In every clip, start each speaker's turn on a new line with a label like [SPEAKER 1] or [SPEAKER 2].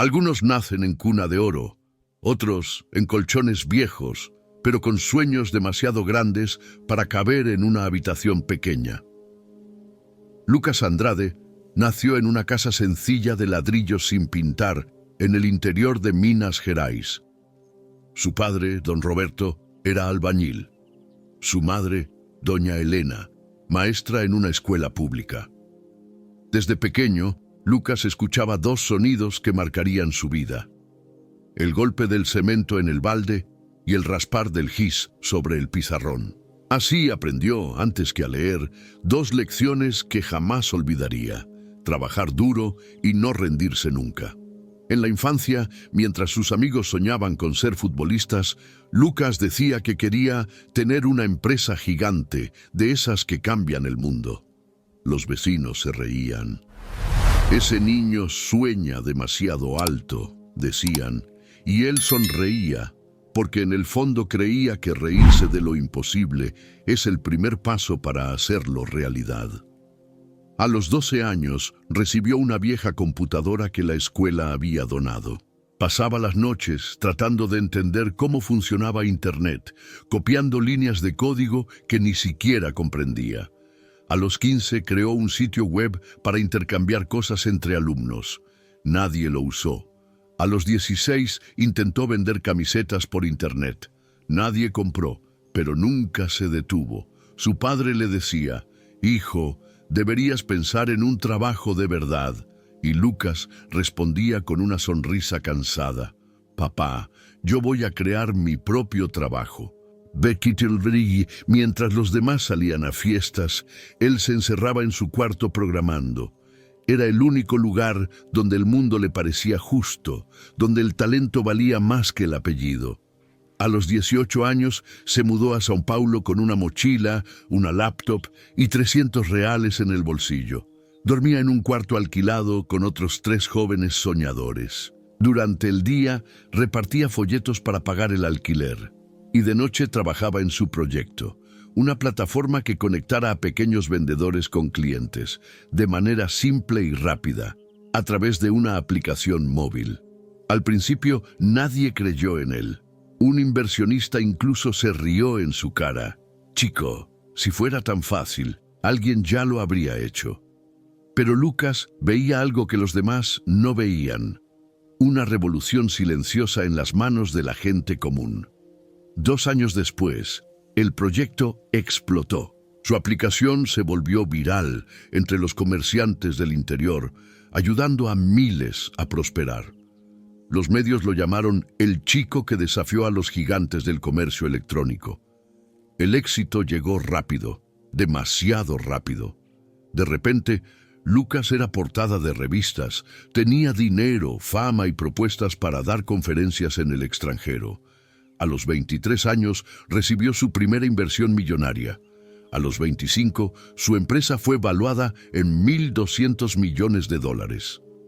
[SPEAKER 1] Algunos nacen en cuna de oro, otros en colchones viejos, pero con sueños demasiado grandes para caber en una habitación pequeña. Lucas Andrade nació en una casa sencilla de ladrillos sin pintar, en el interior de Minas Gerais. Su padre, don Roberto, era albañil. Su madre, doña Elena, maestra en una escuela pública. Desde pequeño, Lucas escuchaba dos sonidos que marcarían su vida: el golpe del cemento en el balde y el raspar del gis sobre el pizarrón. Así aprendió, antes que a leer, dos lecciones que jamás olvidaría: trabajar duro y no rendirse nunca. En la infancia, mientras sus amigos soñaban con ser futbolistas, Lucas decía que quería tener una empresa gigante, de esas que cambian el mundo. Los vecinos se reían. «Ese niño sueña demasiado alto», decían, y él sonreía, porque en el fondo creía que reírse de lo imposible es el primer paso para hacerlo realidad. A los 12 años recibió una vieja computadora que la escuela había donado. Pasaba las noches tratando de entender cómo funcionaba Internet, copiando líneas de código que ni siquiera comprendía. A los 15 creó un sitio web para intercambiar cosas entre alumnos. Nadie lo usó. A los 16 intentó vender camisetas por Internet. Nadie compró, pero nunca se detuvo. Su padre le decía: «Hijo, deberías pensar en un trabajo de verdad». Y Lucas respondía con una sonrisa cansada: «Papá, yo voy a crear mi propio trabajo». Mientras los demás salían a fiestas, él se encerraba en su cuarto programando. Era el único lugar donde el mundo le parecía justo, donde el talento valía más que el apellido. A los 18 años se mudó a São Paulo con una mochila, una laptop y 300 reales en el bolsillo. Dormía en un cuarto alquilado con otros 3 jóvenes soñadores. Durante el día repartía folletos para pagar el alquiler y de noche trabajaba en su proyecto, una plataforma que conectara a pequeños vendedores con clientes, de manera simple y rápida, a través de una aplicación móvil. Al principio nadie creyó en él. Un inversionista incluso se rió en su cara. «Chico, si fuera tan fácil, alguien ya lo habría hecho». Pero Lucas veía algo que los demás no veían: una revolución silenciosa en las manos de la gente común. 2 años después, el proyecto explotó. Su aplicación se volvió viral entre los comerciantes del interior, ayudando a miles a prosperar. Los medios lo llamaron el chico que desafió a los gigantes del comercio electrónico. El éxito llegó rápido, demasiado rápido. De repente, Lucas era portada de revistas, tenía dinero, fama y propuestas para dar conferencias en el extranjero. A los 23 años recibió su primera inversión millonaria. A los 25, su empresa fue valuada en $1.200 millones.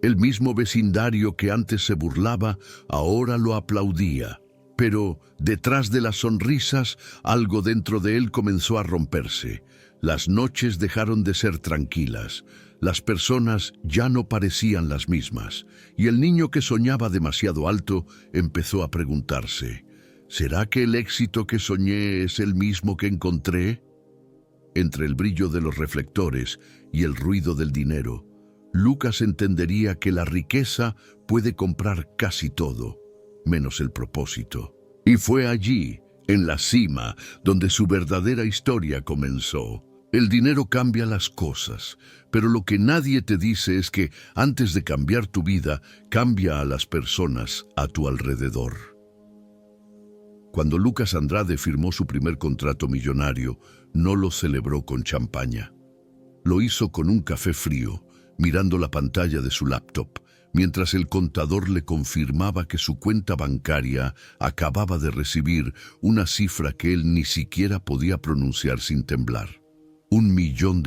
[SPEAKER 1] El mismo vecindario que antes se burlaba, ahora lo aplaudía. Pero detrás de las sonrisas, algo dentro de él comenzó a romperse. Las noches dejaron de ser tranquilas. Las personas ya no parecían las mismas. Y el niño que soñaba demasiado alto empezó a preguntarse: ¿será que el éxito que soñé es el mismo que encontré? Entre el brillo de los reflectores y el ruido del dinero, Lucas entendería que la riqueza puede comprar casi todo, menos el propósito. Y fue allí, en la cima, donde su verdadera historia comenzó. El dinero cambia las cosas, pero lo que nadie te dice es que antes de cambiar tu vida, cambia a las personas a tu alrededor. Cuando Lucas Andrade firmó su primer contrato millonario, no lo celebró con champaña. Lo hizo con un café frío, mirando la pantalla de su laptop, mientras el contador le confirmaba que su cuenta bancaria acababa de recibir una cifra que él ni siquiera podía pronunciar sin temblar: $1 millón.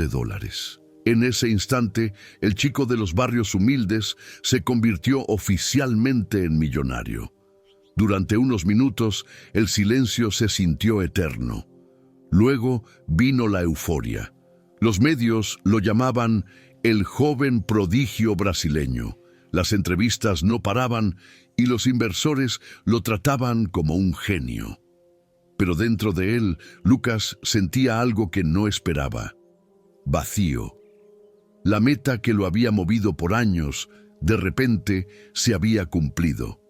[SPEAKER 1] En ese instante, el chico de los barrios humildes se convirtió oficialmente en millonario. Durante unos minutos, el silencio se sintió eterno. Luego vino la euforia. Los medios lo llamaban el joven prodigio brasileño. Las entrevistas no paraban y los inversores lo trataban como un genio. Pero dentro de él, Lucas sentía algo que no esperaba: vacío. La meta que lo había movido por años, de repente, se había cumplido.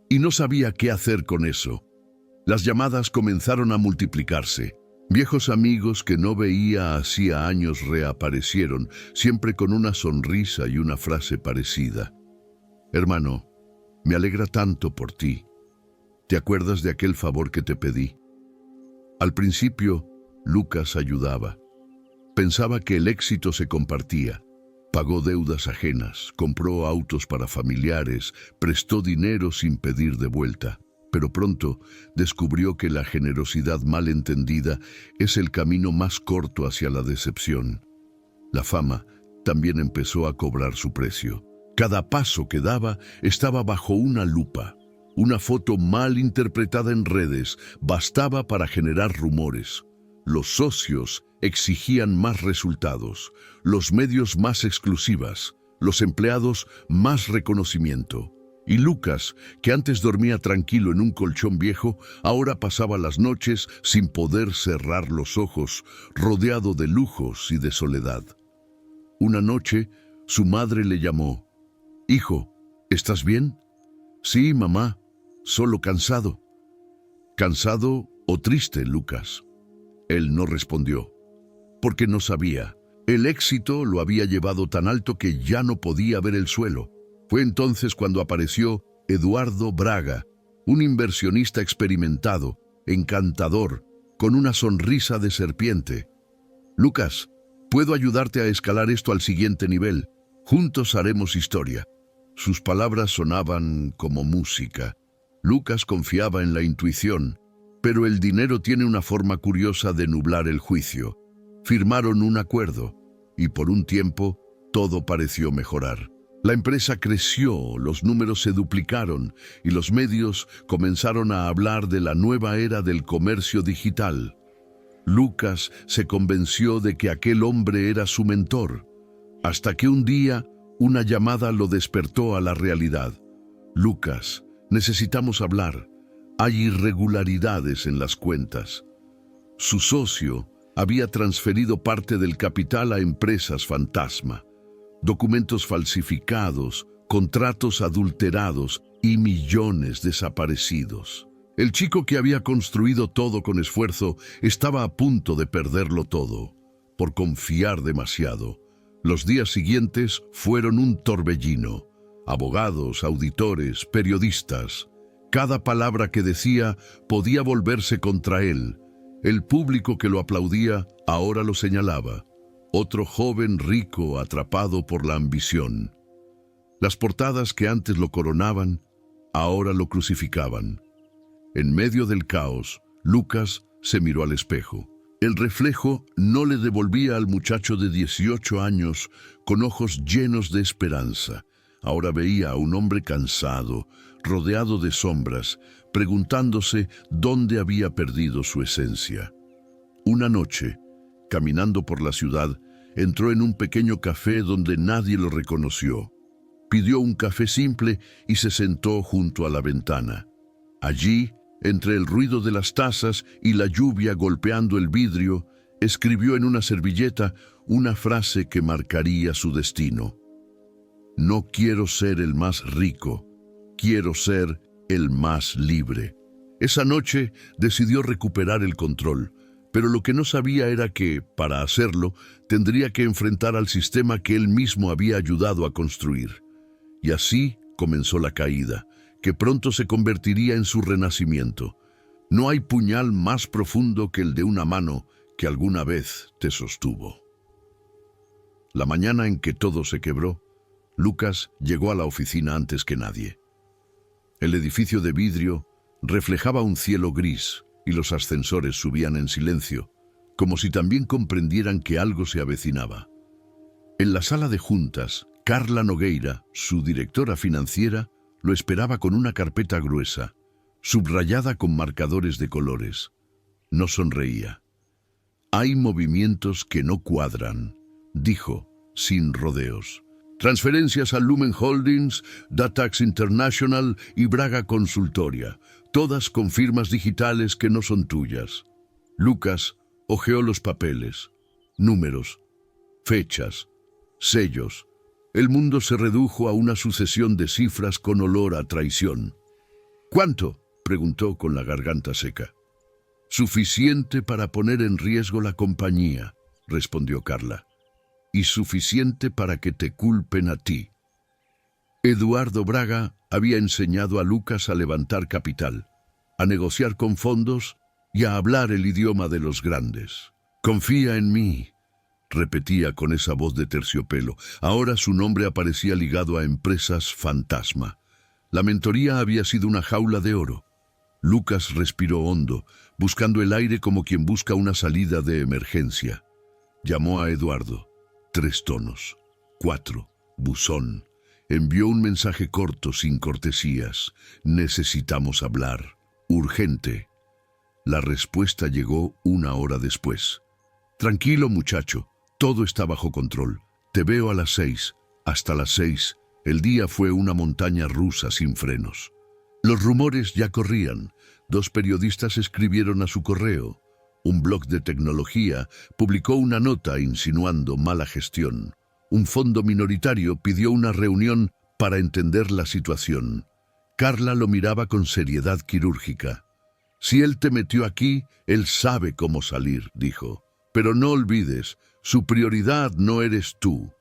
[SPEAKER 1] Y no sabía qué hacer con eso. Las llamadas comenzaron a multiplicarse. Viejos amigos que no veía hacía años reaparecieron, siempre con una sonrisa y una frase parecida. Hermano, me alegra tanto por ti. ¿Te acuerdas de aquel favor que te pedí? Al principio, Lucas ayudaba. Pensaba que el éxito se compartía. Pagó deudas ajenas, compró autos para familiares, prestó dinero sin pedir de vuelta. Pero pronto descubrió que la generosidad mal entendida es el camino más corto hacia la decepción. La fama también empezó a cobrar su precio. Cada paso que daba estaba bajo una lupa. Una foto mal interpretada en redes bastaba para generar rumores. Los socios exigían más resultados, los medios más exclusivas, los empleados más reconocimiento. Y Lucas, que antes dormía tranquilo en un colchón viejo, ahora pasaba las noches sin poder cerrar los ojos, rodeado de lujos y de soledad. Una noche, su madre le llamó. «Hijo, ¿estás bien?» «Sí, mamá, solo cansado». «¿Cansado o triste, Lucas?» Él no respondió, porque no sabía. El éxito lo había llevado tan alto que ya no podía ver el suelo. Fue entonces cuando apareció Eduardo Braga, un inversionista experimentado, encantador, con una sonrisa de serpiente. «Lucas, puedo ayudarte a escalar esto al siguiente nivel. Juntos haremos historia». Sus palabras sonaban como música. Lucas confiaba en la intuición, pero el dinero tiene una forma curiosa de nublar el juicio. Firmaron un acuerdo, y por un tiempo todo pareció mejorar. La empresa creció, los números se duplicaron y los medios comenzaron a hablar de la nueva era del comercio digital. Lucas se convenció de que aquel hombre era su mentor, hasta que un día una llamada lo despertó a la realidad. «Lucas, necesitamos hablar. Hay irregularidades en las cuentas». Su socio había transferido parte del capital a empresas fantasma. Documentos falsificados, contratos adulterados y millones desaparecidos. El chico que había construido todo con esfuerzo estaba a punto de perderlo todo, por confiar demasiado. Los días siguientes fueron un torbellino. Abogados, auditores, periodistas. Cada palabra que decía podía volverse contra él. El público que lo aplaudía ahora lo señalaba. Otro joven rico atrapado por la ambición. Las portadas que antes lo coronaban, ahora lo crucificaban. En medio del caos, Lucas se miró al espejo. El reflejo no le devolvía al muchacho de 18 años con ojos llenos de esperanza. Ahora veía a un hombre cansado, rodeado de sombras, preguntándose dónde había perdido su esencia. Una noche, caminando por la ciudad, entró en un pequeño café donde nadie lo reconoció. Pidió un café simple y se sentó junto a la ventana. Allí, entre el ruido de las tazas y la lluvia golpeando el vidrio, escribió en una servilleta una frase que marcaría su destino. «No quiero ser el más rico, quiero ser el más libre». Esa noche decidió recuperar el control, pero lo que no sabía era que, para hacerlo, tendría que enfrentar al sistema que él mismo había ayudado a construir. Y así comenzó la caída, que pronto se convertiría en su renacimiento. No hay puñal más profundo que el de una mano que alguna vez te sostuvo. La mañana en que todo se quebró, Lucas llegó a la oficina antes que nadie. El edificio de vidrio reflejaba un cielo gris, y los ascensores subían en silencio, como si también comprendieran que algo se avecinaba. En la sala de juntas, Carla Nogueira, su directora financiera, lo esperaba con una carpeta gruesa, subrayada con marcadores de colores. No sonreía. «Hay movimientos que no cuadran», dijo, sin rodeos. Transferencias a Lumen Holdings, Datax International y Braga Consultoria, todas con firmas digitales que no son tuyas. Lucas hojeó los papeles, números, fechas, sellos. El mundo se redujo a una sucesión de cifras con olor a traición. ¿Cuánto?, preguntó con la garganta seca. Suficiente para poner en riesgo la compañía, respondió Carla. Y suficiente para que te culpen a ti. Eduardo Braga había enseñado a Lucas a levantar capital, a negociar con fondos y a hablar el idioma de los grandes. Confía en mí, repetía con esa voz de terciopelo. Ahora su nombre aparecía ligado a empresas fantasma. La mentoría había sido una jaula de oro. Lucas respiró hondo, buscando el aire como quien busca una salida de emergencia. Llamó a Eduardo. 3 tonos. 4. Buzón. Envió un mensaje corto, sin cortesías. Necesitamos hablar. Urgente. La respuesta llegó 1 hora después. Tranquilo, muchacho. Todo está bajo control. Te veo a las 6. Hasta las 6. El día fue una montaña rusa sin frenos. Los rumores ya corrían. 2 periodistas escribieron a su correo. Un blog de tecnología publicó una nota insinuando mala gestión. Un fondo minoritario pidió una reunión para entender la situación. Carla lo miraba con seriedad quirúrgica. Si él te metió aquí, él sabe cómo salir, dijo. Pero no olvides, su prioridad no eres tú.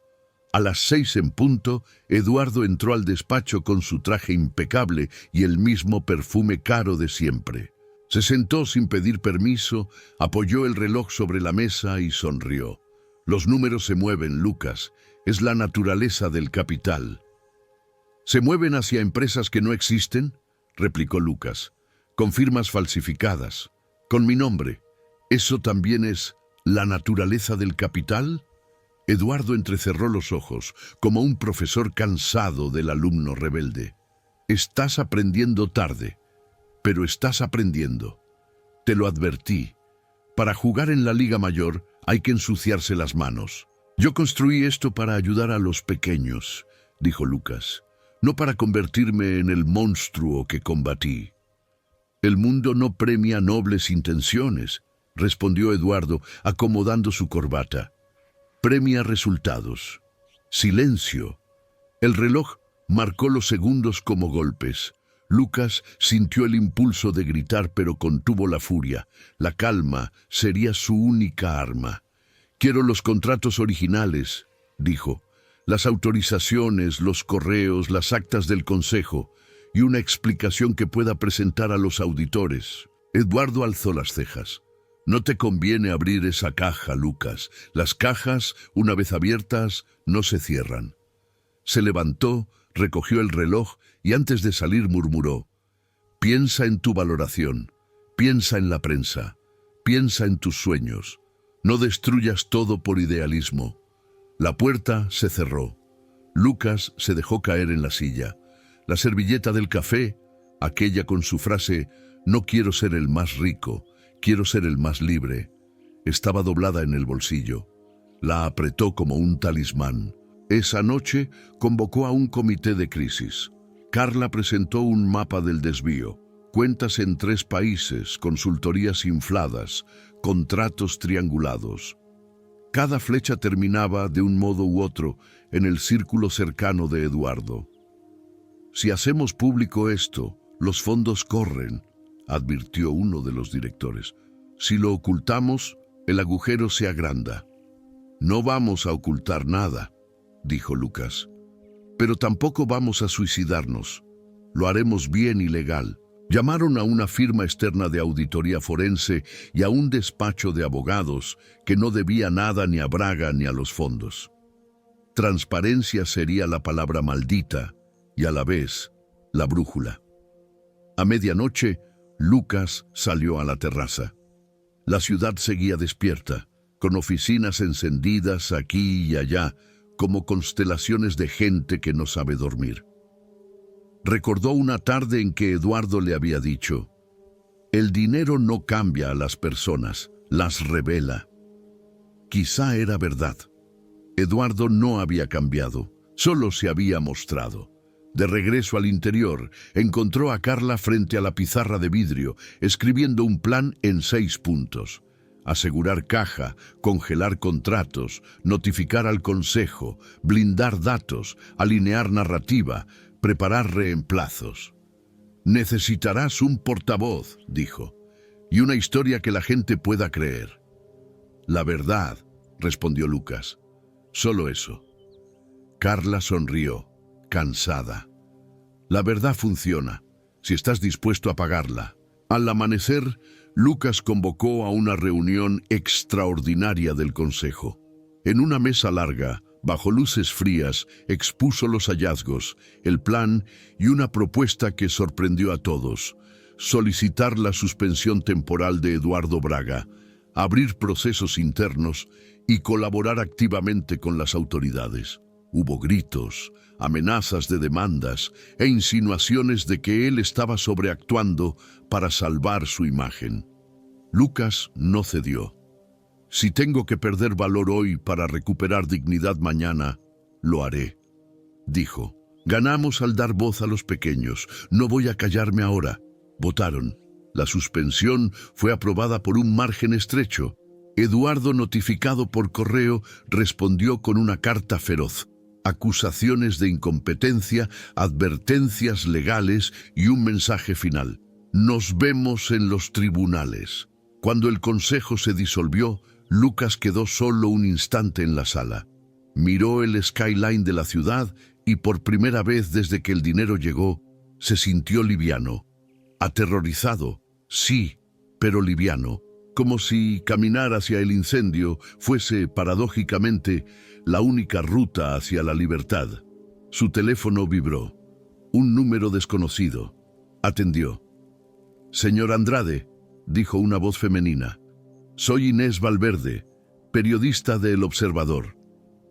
[SPEAKER 1] A las 6 en punto, Eduardo entró al despacho con su traje impecable y el mismo perfume caro de siempre. Se sentó sin pedir permiso, apoyó el reloj sobre la mesa y sonrió. Los números se mueven, Lucas. Es la naturaleza del capital. ¿Se mueven hacia empresas que no existen?, replicó Lucas. Con firmas falsificadas, con mi nombre. ¿Eso también es la naturaleza del capital? Eduardo entrecerró los ojos, como un profesor cansado del alumno rebelde. Estás aprendiendo tarde. Pero estás aprendiendo. Te lo advertí. Para jugar en la Liga Mayor hay que ensuciarse las manos. Yo construí esto para ayudar a los pequeños, dijo Lucas, no para convertirme en el monstruo que combatí. El mundo no premia nobles intenciones, respondió Eduardo, acomodando su corbata. Premia resultados. Silencio. El reloj marcó los segundos como golpes. Lucas sintió el impulso de gritar, pero contuvo la furia. La calma sería su única arma. Quiero los contratos originales, dijo. Las autorizaciones, los correos, las actas del consejo y una explicación que pueda presentar a los auditores. Eduardo alzó las cejas. No te conviene abrir esa caja, Lucas. Las cajas, una vez abiertas, no se cierran. Se levantó, recogió el reloj y antes de salir murmuró: piensa en tu valoración, piensa en la prensa, piensa en tus sueños. No destruyas todo por idealismo. La puerta se cerró. Lucas se dejó caer en la silla. La servilleta del café, aquella con su frase «No quiero ser el más rico, quiero ser el más libre», estaba doblada en el bolsillo. La apretó como un talismán. Esa noche convocó a un comité de crisis. Carla presentó un mapa del desvío, cuentas en 3 países, consultorías infladas, contratos triangulados. Cada flecha terminaba, de un modo u otro, en el círculo cercano de Eduardo. Si hacemos público esto, los fondos corren, advirtió uno de los directores. Si lo ocultamos, el agujero se agranda. No vamos a ocultar nada, dijo Lucas. Pero tampoco vamos a suicidarnos. Lo haremos bien y legal. Llamaron a una firma externa de auditoría forense y a un despacho de abogados que no debía nada ni a Braga ni a los fondos. Transparencia sería la palabra maldita y a la vez la brújula. A medianoche, Lucas salió a la terraza. La ciudad seguía despierta, con oficinas encendidas aquí y allá, como constelaciones de gente que no sabe dormir. Recordó una tarde en que Eduardo le había dicho: el dinero no cambia a las personas, las revela. Quizá era verdad. Eduardo no había cambiado, Solo se había mostrado. De regreso al interior, encontró a Carla frente a la pizarra de vidrio, escribiendo un plan en 6 puntos. Asegurar caja, congelar contratos, notificar al consejo, blindar datos, alinear narrativa, preparar reemplazos. «Necesitarás un portavoz», dijo, «y una historia que la gente pueda creer». «La verdad», respondió Lucas. «Solo eso». Carla sonrió, cansada. «La verdad funciona, si estás dispuesto a pagarla». Al amanecer, Lucas convocó a una reunión extraordinaria del consejo. En una mesa larga, bajo luces frías, expuso los hallazgos, el plan y una propuesta que sorprendió a todos: solicitar la suspensión temporal de Eduardo Braga, abrir procesos internos y colaborar activamente con las autoridades. Hubo gritos, amenazas de demandas e insinuaciones de que él estaba sobreactuando para salvar su imagen. Lucas no cedió. «Si tengo que perder valor hoy para recuperar dignidad mañana, lo haré», dijo. «Ganamos al dar voz a los pequeños. No voy a callarme ahora». Votaron. La suspensión fue aprobada por un margen estrecho. Eduardo, notificado por correo, respondió con una carta feroz. Acusaciones de incompetencia, advertencias legales y un mensaje final: «Nos vemos en los tribunales». Cuando el consejo se disolvió, Lucas quedó solo un instante en la sala. Miró el skyline de la ciudad y por primera vez desde que el dinero llegó, se sintió liviano. Aterrorizado, sí, pero liviano, como si caminar hacia el incendio fuese, paradójicamente, la única ruta hacia la libertad. Su teléfono vibró. Un número desconocido. Atendió. «Señor Andrade», dijo una voz femenina. «Soy Inés Valverde, periodista de El Observador.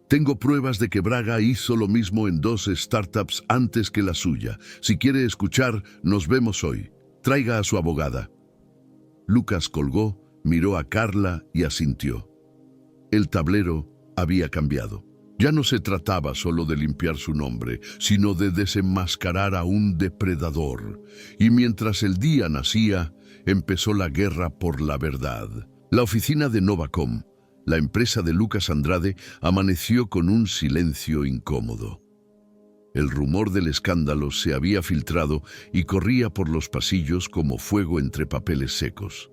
[SPEAKER 1] Tengo pruebas de que Braga hizo lo mismo en 2 startups antes que la suya. Si quiere escuchar, nos vemos hoy. Traiga a su abogada». Lucas colgó, miró a Carla y asintió. El tablero había cambiado. Ya no se trataba solo de limpiar su nombre, sino de desenmascarar a un depredador. Y mientras el día nacía, empezó la guerra por la verdad. La oficina de Novacom, la empresa de Lucas Andrade, amaneció con un silencio incómodo. El rumor del escándalo se había filtrado y corría por los pasillos como fuego entre papeles secos.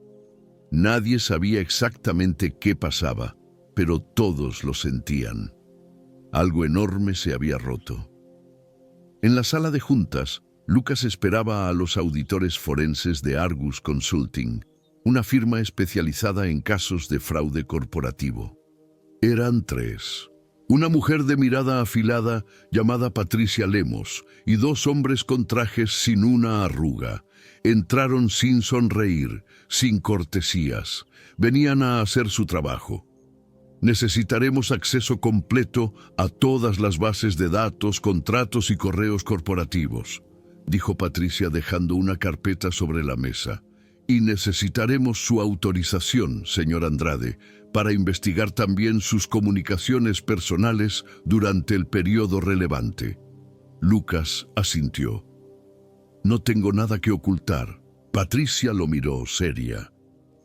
[SPEAKER 1] Nadie sabía exactamente qué pasaba, pero todos lo sentían. Algo enorme se había roto. En la sala de juntas, Lucas esperaba a los auditores forenses de Argus Consulting, una firma especializada en casos de fraude corporativo. Eran 3. Una mujer de mirada afilada llamada Patricia Lemos y 2 hombres con trajes sin una arruga. Entraron sin sonreír, sin cortesías. Venían a hacer su trabajo. «Necesitaremos acceso completo a todas las bases de datos, contratos y correos corporativos», dijo Patricia dejando una carpeta sobre la mesa. «Y necesitaremos su autorización, señor Andrade, para investigar también sus comunicaciones personales durante el periodo relevante». Lucas asintió. «No tengo nada que ocultar». Patricia lo miró seria.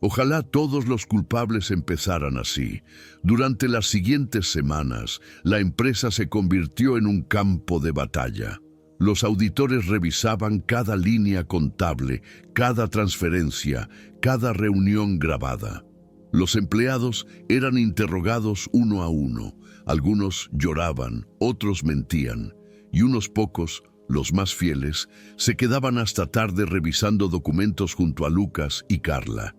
[SPEAKER 1] Ojalá todos los culpables empezaran así. Durante las siguientes semanas, la empresa se convirtió en un campo de batalla. Los auditores revisaban cada línea contable, cada transferencia, cada reunión grabada. Los empleados eran interrogados uno a uno. Algunos lloraban, otros mentían, y unos pocos, los más fieles, se quedaban hasta tarde revisando documentos junto a Lucas y Carla.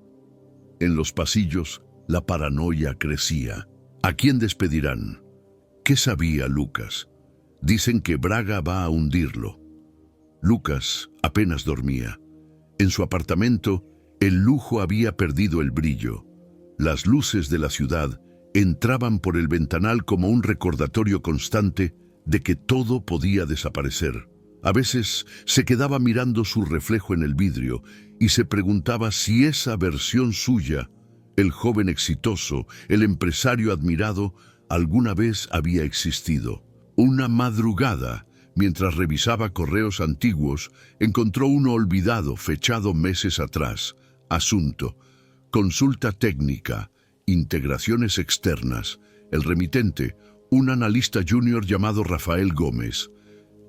[SPEAKER 1] En los pasillos, la paranoia crecía. ¿A quién despedirán? ¿Qué sabía Lucas? Dicen que Braga va a hundirlo. Lucas apenas dormía. En su apartamento, el lujo había perdido el brillo. Las luces de la ciudad entraban por el ventanal como un recordatorio constante de que todo podía desaparecer. A veces se quedaba mirando su reflejo en el vidrio y se preguntaba si esa versión suya, el joven exitoso, el empresario admirado, alguna vez había existido. Una madrugada, mientras revisaba correos antiguos, encontró uno olvidado, fechado meses atrás. Asunto: consulta técnica, integraciones externas. El remitente, un analista junior llamado Rafael Gómez.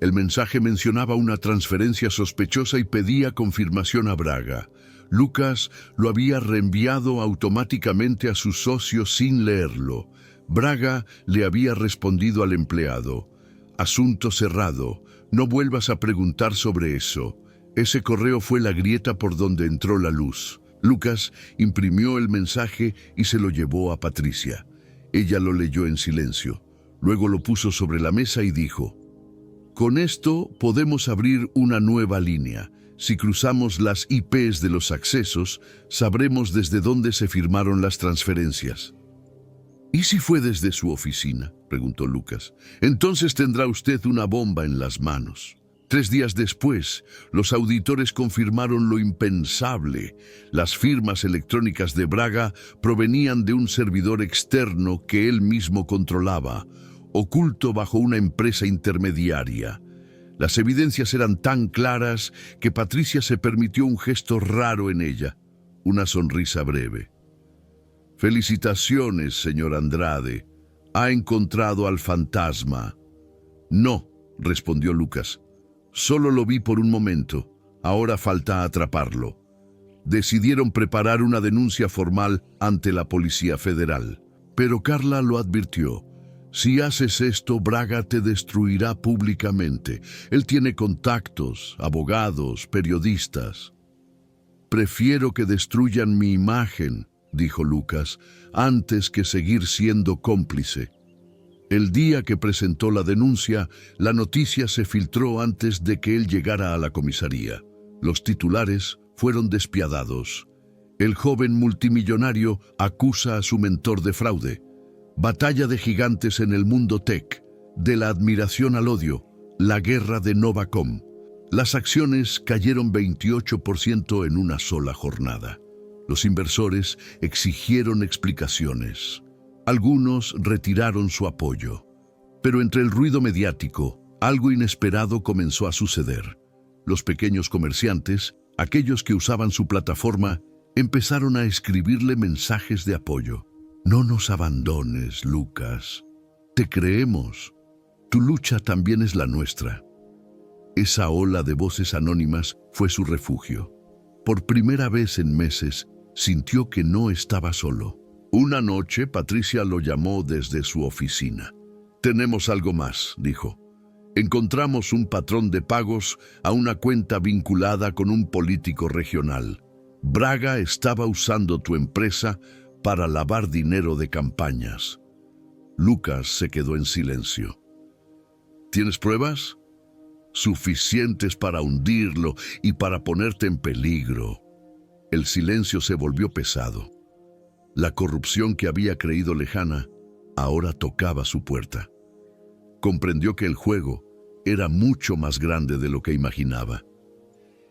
[SPEAKER 1] El mensaje mencionaba una transferencia sospechosa y pedía confirmación a Braga. Lucas lo había reenviado automáticamente a su socio sin leerlo. Braga le había respondido al empleado: asunto cerrado, no vuelvas a preguntar sobre eso. Ese correo fue la grieta por donde entró la luz. Lucas imprimió el mensaje y se lo llevó a Patricia. Ella lo leyó en silencio. Luego lo puso sobre la mesa y dijo: con esto podemos abrir una nueva línea. Si cruzamos las IPs de los accesos, sabremos desde dónde se firmaron las transferencias. ¿Y si fue desde su oficina?, preguntó Lucas. Entonces tendrá usted una bomba en las manos. 3 días después, los auditores confirmaron lo impensable. Las firmas electrónicas de Braga provenían de un servidor externo que él mismo controlaba, oculto bajo una empresa intermediaria. Las evidencias eran tan claras que Patricia se permitió un gesto raro en ella, una sonrisa breve. «Felicitaciones, señor Andrade. ¿Ha encontrado al fantasma?» «No», respondió Lucas. «Solo lo vi por un momento. Ahora falta atraparlo». Decidieron preparar una denuncia formal ante la Policía Federal. Pero Carla lo advirtió: si haces esto, Braga te destruirá públicamente. Él tiene contactos, abogados, periodistas. «Prefiero que destruyan mi imagen», dijo Lucas, «antes que seguir siendo cómplice». El día que presentó la denuncia, la noticia se filtró antes de que él llegara a la comisaría. Los titulares fueron despiadados. El joven multimillonario acusa a su mentor de fraude. Batalla de gigantes en el mundo tech, de la admiración al odio, la guerra de Novacom. Las acciones cayeron 28% en una sola jornada. Los inversores exigieron explicaciones. Algunos retiraron su apoyo. Pero entre el ruido mediático, algo inesperado comenzó a suceder. Los pequeños comerciantes, aquellos que usaban su plataforma, empezaron a escribirle mensajes de apoyo. «No nos abandones, Lucas. Te creemos. Tu lucha también es la nuestra». Esa ola de voces anónimas fue su refugio. Por primera vez en meses, sintió que no estaba solo. Una noche, Patricia lo llamó desde su oficina. «Tenemos algo más», dijo. «Encontramos un patrón de pagos a una cuenta vinculada con un político regional. Braga estaba usando tu empresa para lavar dinero de campañas». Lucas se quedó en silencio. «¿Tienes pruebas?» «Suficientes para hundirlo y para ponerte en peligro». El silencio se volvió pesado. La corrupción que había creído lejana ahora tocaba su puerta. Comprendió que el juego era mucho más grande de lo que imaginaba.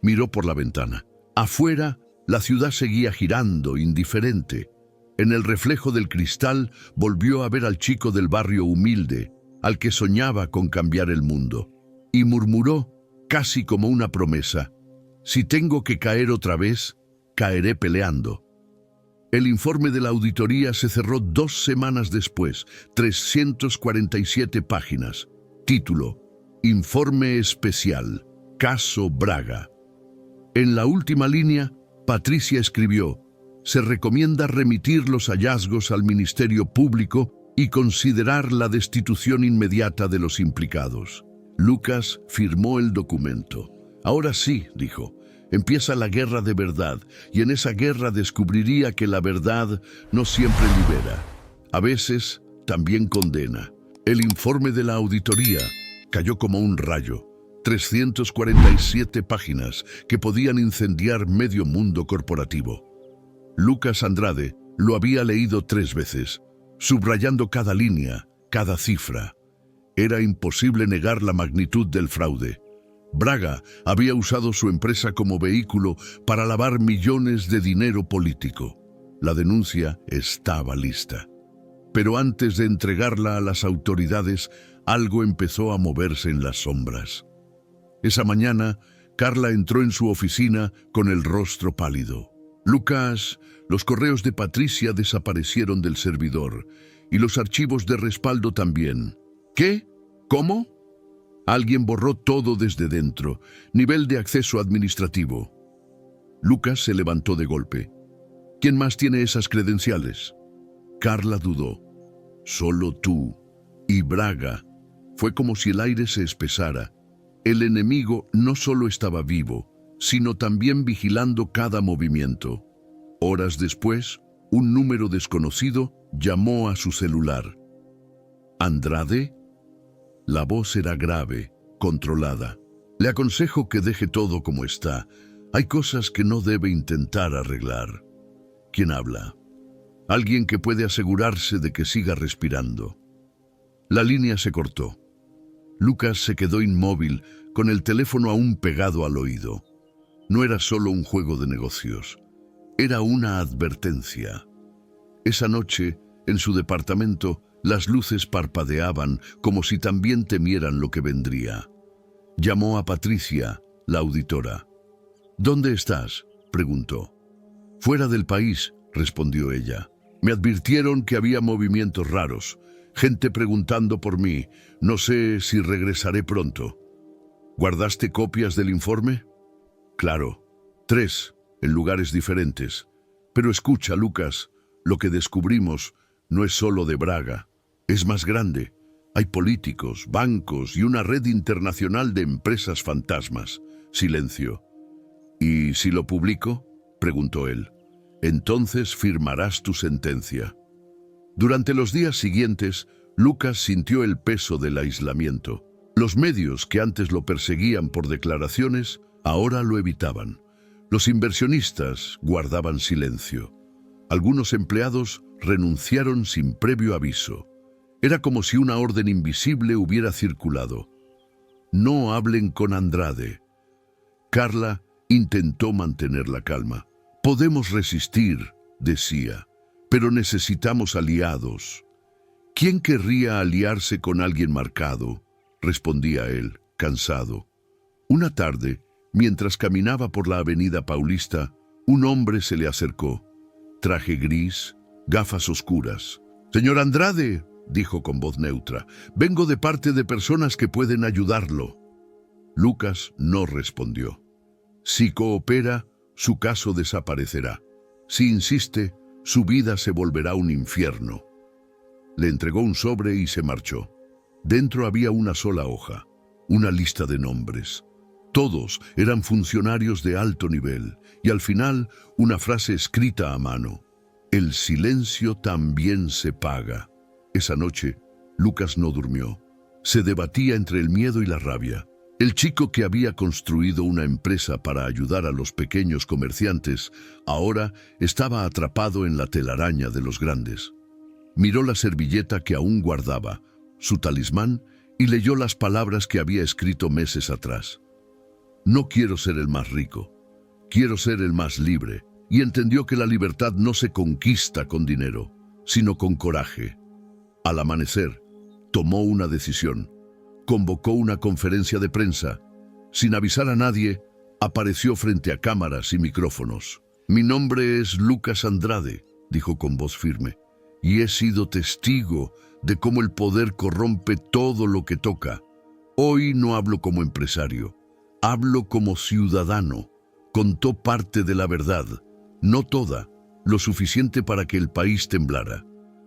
[SPEAKER 1] Miró por la ventana. Afuera, la ciudad seguía girando, indiferente. En el reflejo del cristal volvió a ver al chico del barrio humilde, al que soñaba con cambiar el mundo, y murmuró, casi como una promesa: «Si tengo que caer otra vez, caeré peleando». El informe de la auditoría se cerró 2 semanas después, 347 páginas. Título: Informe Especial, Caso Braga. En la última línea, Patricia escribió: «Se recomienda remitir los hallazgos al Ministerio Público y considerar la destitución inmediata de los implicados». Lucas firmó el documento. «Ahora sí», dijo, «empieza la guerra de verdad, y en esa guerra descubriría que la verdad no siempre libera. A veces también condena». El informe de la auditoría cayó como un rayo. 347 páginas que podían incendiar medio mundo corporativo. Lucas Andrade lo había leído 3 veces, subrayando cada línea, cada cifra. Era imposible negar la magnitud del fraude. Braga había usado su empresa como vehículo para lavar millones de dinero político. La denuncia estaba lista. Pero antes de entregarla a las autoridades, algo empezó a moverse en las sombras. Esa mañana, Carla entró en su oficina con el rostro pálido. Lucas, los correos de Patricia desaparecieron del servidor y los archivos de respaldo también. ¿Qué? ¿Cómo? Alguien borró todo desde dentro. Nivel de acceso administrativo. Lucas se levantó de golpe. ¿Quién más tiene esas credenciales? Carla dudó. Solo tú. Y Braga. Fue como si el aire se espesara. El enemigo no solo estaba vivo, sino también vigilando cada movimiento. Horas después, un número desconocido llamó a su celular. ¿Andrade? La voz era grave, controlada. Le aconsejo que deje todo como está. Hay cosas que no debe intentar arreglar. ¿Quién habla? Alguien que puede asegurarse de que siga respirando. La línea se cortó. Lucas se quedó inmóvil, con el teléfono aún pegado al oído. No era solo un juego de negocios. Era una advertencia. Esa noche, en su departamento, las luces parpadeaban como si también temieran lo que vendría. Llamó a Patricia, la auditora. ¿Dónde estás?, preguntó. Fuera del país, respondió ella. Me advirtieron que había movimientos raros, gente preguntando por mí. No sé si regresaré pronto. ¿Guardaste copias del informe? Claro, 3, en lugares diferentes. Pero escucha, Lucas, lo que descubrimos no es solo de Braga. Es más grande. Hay políticos, bancos y una red internacional de empresas fantasmas. Silencio. ¿Y si lo publico?, preguntó él. Entonces firmarás tu sentencia. Durante los días siguientes, Lucas sintió el peso del aislamiento. Los medios que antes lo perseguían por declaraciones, ahora lo evitaban. Los inversionistas guardaban silencio. Algunos empleados renunciaron sin previo aviso. Era como si una orden invisible hubiera circulado. No hablen con Andrade. Carla intentó mantener la calma. Podemos resistir, decía, pero necesitamos aliados. ¿Quién querría aliarse con alguien marcado?, respondía él, cansado. Una tarde, mientras caminaba por la avenida Paulista, un hombre se le acercó. Traje gris, gafas oscuras. «Señor Andrade», dijo con voz neutra, «vengo de parte de personas que pueden ayudarlo». Lucas no respondió. Si coopera, su caso desaparecerá. Si insiste, su vida se volverá un infierno. Le entregó un sobre y se marchó. Dentro había una sola hoja, una lista de nombres. Todos eran funcionarios de alto nivel, y al final una frase escrita a mano. El silencio también se paga. Esa noche, Lucas no durmió. Se debatía entre el miedo y la rabia. El chico que había construido una empresa para ayudar a los pequeños comerciantes, ahora estaba atrapado en la telaraña de los grandes. Miró la servilleta que aún guardaba, su talismán, y leyó las palabras que había escrito meses atrás. No quiero ser el más rico, quiero ser el más libre, y entendió que la libertad no se conquista con dinero, sino con coraje. Al amanecer, tomó una decisión. Convocó una conferencia de prensa. Sin avisar a nadie, apareció frente a cámaras y micrófonos. «Mi nombre es Lucas Andrade», dijo con voz firme, «y he sido testigo de cómo el poder corrompe todo lo que toca. Hoy no hablo como empresario, hablo como ciudadano». Contó parte de la verdad, no toda, lo suficiente para que el país temblara.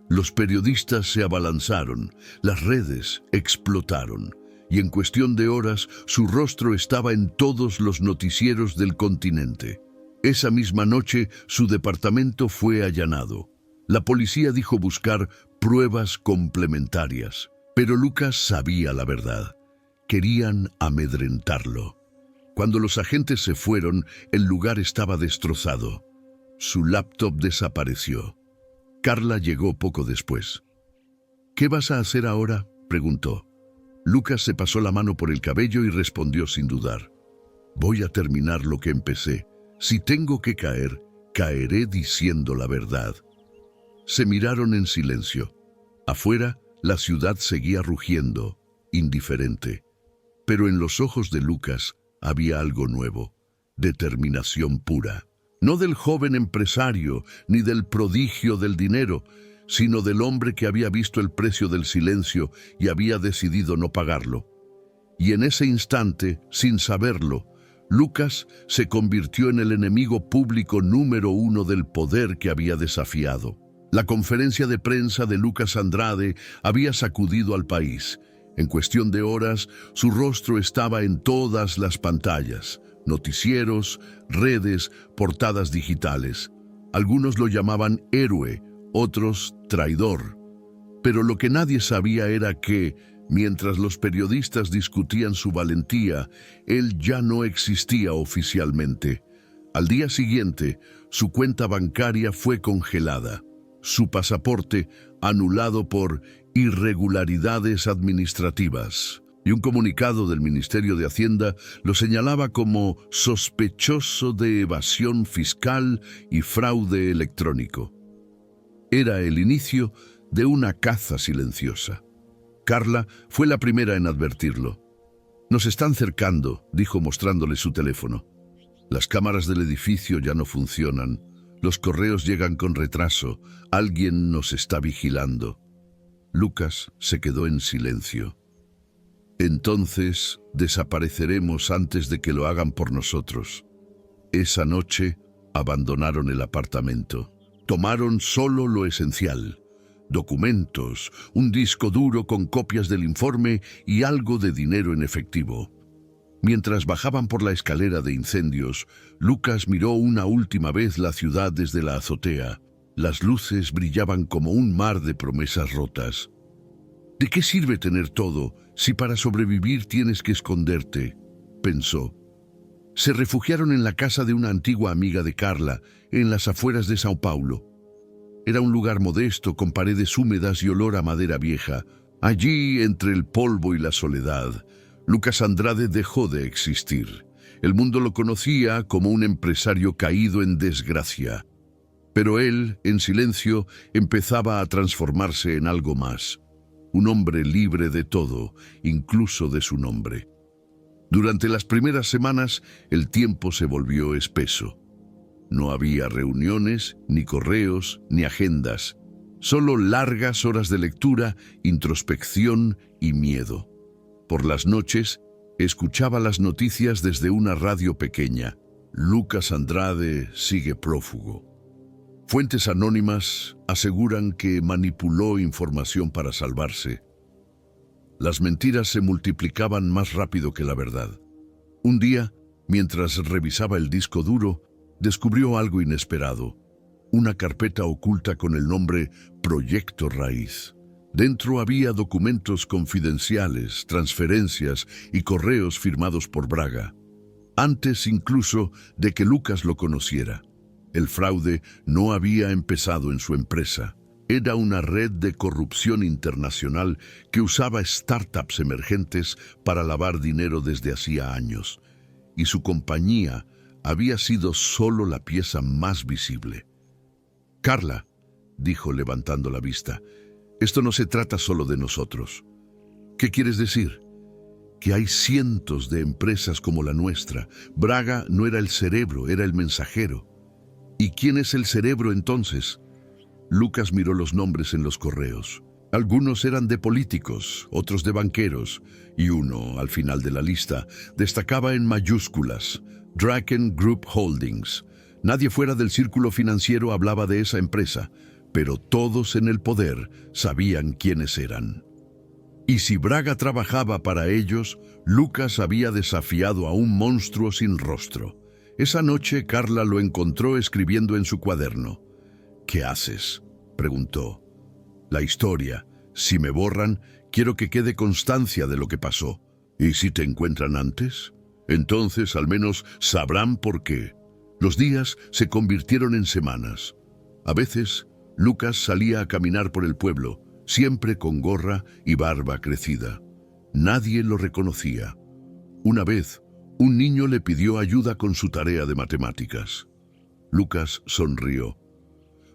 [SPEAKER 1] Los periodistas se abalanzaron, las redes explotaron, y en cuestión de horas su rostro estaba en todos los noticieros del continente. Esa misma noche su departamento fue allanado. La policía dijo buscar pruebas complementarias, pero Lucas sabía la verdad. Querían amedrentarlo. Cuando los agentes se fueron, el lugar estaba destrozado. Su laptop desapareció. Carla llegó poco después. «¿Qué vas a hacer ahora?», preguntó. Lucas se pasó la mano por el cabello y respondió sin dudar. «Voy a terminar lo que empecé. Si tengo que caer, caeré diciendo la verdad». Se miraron en silencio. Afuera, la ciudad seguía rugiendo. indiferente. Pero en los ojos de Lucas había algo nuevo, determinación pura. No del joven empresario, ni del prodigio del dinero, sino del hombre que había visto el precio del silencio y había decidido no pagarlo. Y en ese instante, sin saberlo, Lucas se convirtió en el enemigo público número 1 del poder que había desafiado. La conferencia de prensa de Lucas Andrade había sacudido al país. En cuestión de horas, su rostro estaba en todas las pantallas, noticieros, redes, portadas digitales. Algunos lo llamaban héroe, otros traidor. Pero lo que nadie sabía era que, mientras los periodistas discutían su valentía, él ya no existía oficialmente. Al día siguiente, su cuenta bancaria fue congelada, su pasaporte anulado por irregularidades administrativas, y un comunicado del Ministerio de Hacienda lo señalaba como sospechoso de evasión fiscal y fraude electrónico. Era el inicio de una caza silenciosa. Carla fue la primera en advertirlo. «Nos están cercando», dijo mostrándole su teléfono. «Las cámaras del edificio ya no funcionan. Los correos llegan con retraso. Alguien nos está vigilando». Lucas se quedó en silencio. «Entonces desapareceremos antes de que lo hagan por nosotros». Esa noche abandonaron el apartamento. Tomaron solo lo esencial: documentos, un disco duro con copias del informe y algo de dinero en efectivo. Mientras bajaban por la escalera de incendios, Lucas miró una última vez la ciudad desde la azotea. Las luces brillaban como un mar de promesas rotas. «¿De qué sirve tener todo si para sobrevivir tienes que esconderte?», pensó. Se refugiaron en la casa de una antigua amiga de Carla, en las afueras de Sao Paulo. Era un lugar modesto, con paredes húmedas y olor a madera vieja. Allí, entre el polvo y la soledad, Lucas Andrade dejó de existir. El mundo lo conocía como un empresario caído en desgracia. Pero él, en silencio, empezaba a transformarse en algo más. Un hombre libre de todo, incluso de su nombre. Durante las primeras semanas, el tiempo se volvió espeso. No había reuniones, ni correos, ni agendas. Solo largas horas de lectura, introspección y miedo. Por las noches, escuchaba las noticias desde una radio pequeña. Lucas Andrade sigue prófugo. Fuentes anónimas aseguran que manipuló información para salvarse. Las mentiras se multiplicaban más rápido que la verdad. Un día, mientras revisaba el disco duro, descubrió algo inesperado: una carpeta oculta con el nombre Proyecto Raíz. Dentro había documentos confidenciales, transferencias y correos firmados por Braga, antes incluso de que Lucas lo conociera. El fraude no había empezado en su empresa. Era una red de corrupción internacional que usaba startups emergentes para lavar dinero desde hacía años, y su compañía había sido solo la pieza más visible. «Carla», dijo levantando la vista, «esto no se trata solo de nosotros». «¿Qué quieres decir?» «Que hay cientos de empresas como la nuestra. Braga no era el cerebro, era el mensajero». «¿Y quién es el cerebro entonces?» Lucas miró los nombres en los correos. Algunos eran de políticos, otros de banqueros, y uno, al final de la lista, destacaba en mayúsculas: Draken Group Holdings. Nadie fuera del círculo financiero hablaba de esa empresa, pero todos en el poder sabían quiénes eran. Y si Braga trabajaba para ellos, Lucas había desafiado a un monstruo sin rostro. Esa noche Carla lo encontró escribiendo en su cuaderno. «¿Qué haces?», preguntó. «La historia. Si me borran, quiero que quede constancia de lo que pasó. ¿Y si te encuentran antes? Entonces al menos sabrán por qué». Los días se convirtieron en semanas. A veces, Lucas salía a caminar por el pueblo, siempre con gorra y barba crecida. Nadie lo reconocía. Una vez, un niño le pidió ayuda con su tarea de matemáticas. Lucas sonrió.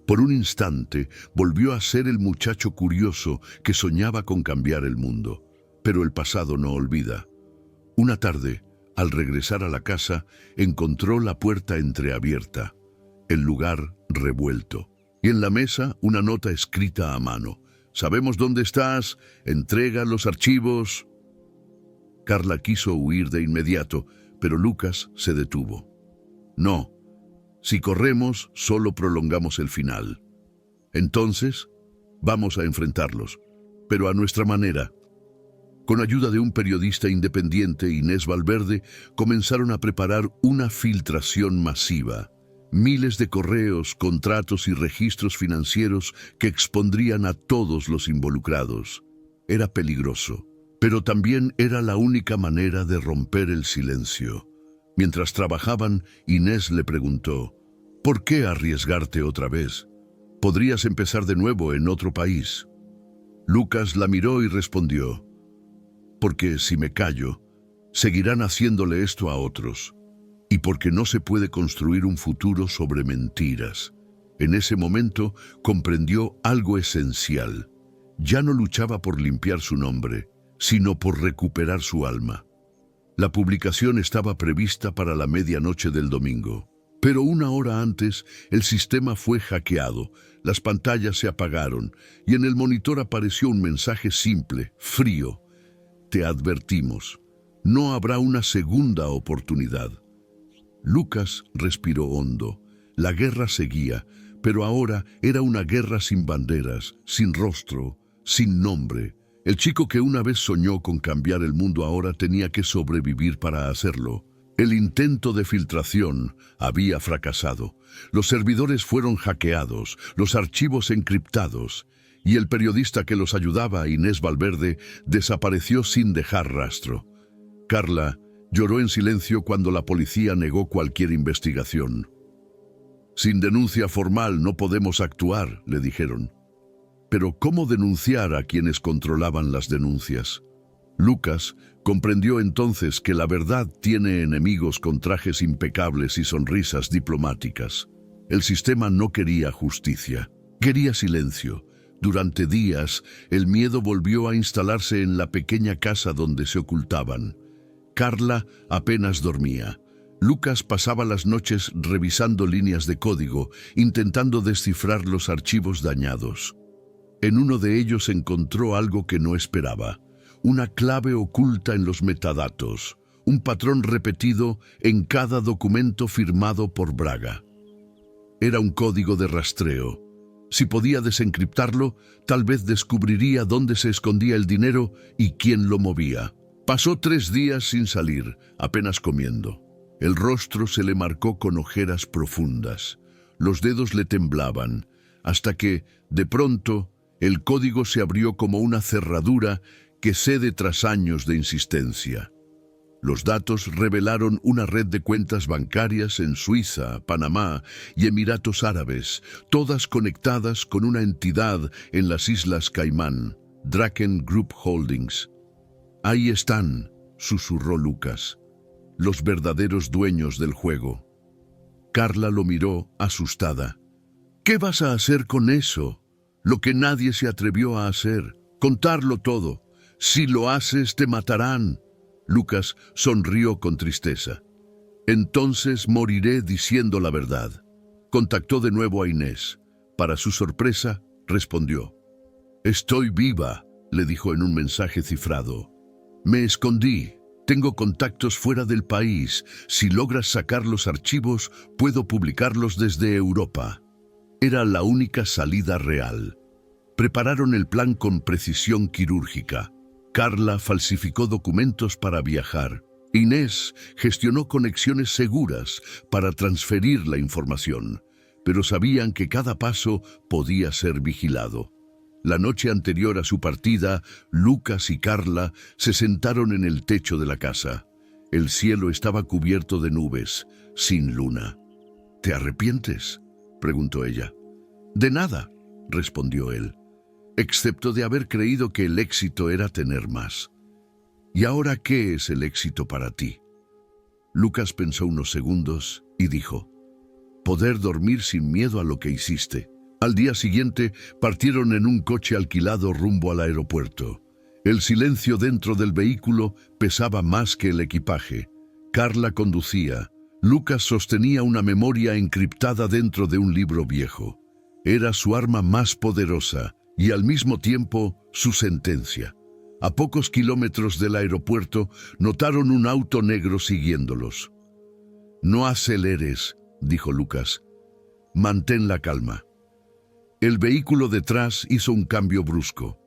[SPEAKER 1] Por un instante, volvió a ser el muchacho curioso que soñaba con cambiar el mundo. Pero el pasado no olvida. Una tarde, al regresar a la casa, encontró la puerta entreabierta, el lugar revuelto, y en la mesa una nota escrita a mano. «Sabemos dónde estás, entrega los archivos». Carla quiso huir de inmediato, pero Lucas se detuvo. «No, si corremos, solo prolongamos el final. Entonces, vamos a enfrentarlos, pero a nuestra manera». Con ayuda de un periodista independiente, Inés Valverde, comenzaron a preparar una filtración masiva. Miles de correos, contratos y registros financieros que expondrían a todos los involucrados. Era peligroso, pero también era la única manera de romper el silencio. Mientras trabajaban, Inés le preguntó, «¿Por qué arriesgarte otra vez? Podrías empezar de nuevo en otro país». Lucas la miró y respondió, «Porque si me callo, seguirán haciéndole esto a otros. Y porque no se puede construir un futuro sobre mentiras». En ese momento comprendió algo esencial. Ya no luchaba por limpiar su nombre, sino por recuperar su alma. La publicación estaba prevista para la medianoche del domingo. Pero una hora antes, el sistema fue hackeado, las pantallas se apagaron y en el monitor apareció un mensaje simple, frío. «Te advertimos, no habrá una segunda oportunidad». Lucas respiró hondo. La guerra seguía, pero ahora era una guerra sin banderas, sin rostro, sin nombre. El chico que una vez soñó con cambiar el mundo ahora tenía que sobrevivir para hacerlo. El intento de filtración había fracasado. Los servidores fueron hackeados, los archivos encriptados, y el periodista que los ayudaba, Inés Valverde, desapareció sin dejar rastro. Carla lloró en silencio cuando la policía negó cualquier investigación. «Sin denuncia formal no podemos actuar», le dijeron. Pero ¿cómo denunciar a quienes controlaban las denuncias? Lucas comprendió entonces que la verdad tiene enemigos con trajes impecables y sonrisas diplomáticas. El sistema no quería justicia, quería silencio. Durante días, el miedo volvió a instalarse en la pequeña casa donde se ocultaban. Carla apenas dormía. Lucas pasaba las noches revisando líneas de código, intentando descifrar los archivos dañados. En uno de ellos encontró algo que no esperaba, una clave oculta en los metadatos, un patrón repetido en cada documento firmado por Braga. Era un código de rastreo. Si podía desencriptarlo, tal vez descubriría dónde se escondía el dinero y quién lo movía. Pasó 3 días sin salir, apenas comiendo. El rostro se le marcó con ojeras profundas. Los dedos le temblaban, hasta que, de pronto, el código se abrió como una cerradura que cede tras años de insistencia. Los datos revelaron una red de cuentas bancarias en Suiza, Panamá y Emiratos Árabes, todas conectadas con una entidad en las Islas Caimán, Draken Group Holdings. «Ahí están», susurró Lucas, «los verdaderos dueños del juego». Carla lo miró, asustada. «¿Qué vas a hacer con eso? Lo que nadie se atrevió a hacer, contarlo todo. Si lo haces, te matarán». Lucas sonrió con tristeza. «Entonces moriré diciendo la verdad». Contactó de nuevo a Inés. Para su sorpresa, respondió. «Estoy viva», le dijo en un mensaje cifrado. «Me escondí. Tengo contactos fuera del país. Si logras sacar los archivos, puedo publicarlos desde Europa». Era la única salida real. Prepararon el plan con precisión quirúrgica. Carla falsificó documentos para viajar. Inés gestionó conexiones seguras para transferir la información, pero sabían que cada paso podía ser vigilado. La noche anterior a su partida, Lucas y Carla se sentaron en el techo de la casa. El cielo estaba cubierto de nubes, sin luna. «¿Te arrepientes?», preguntó ella. «De nada», respondió él, «excepto de haber creído que el éxito era tener más». «¿Y ahora qué es el éxito para ti?». Lucas pensó unos segundos y dijo, «Poder dormir sin miedo a lo que hiciste». Al día siguiente partieron en un coche alquilado rumbo al aeropuerto. El silencio dentro del vehículo pesaba más que el equipaje. Carla conducía. Lucas sostenía una memoria encriptada dentro de un libro viejo. Era su arma más poderosa y al mismo tiempo su sentencia. A pocos kilómetros del aeropuerto notaron un auto negro siguiéndolos. «No aceleres», dijo Lucas. «Mantén la calma». El vehículo detrás hizo un cambio brusco,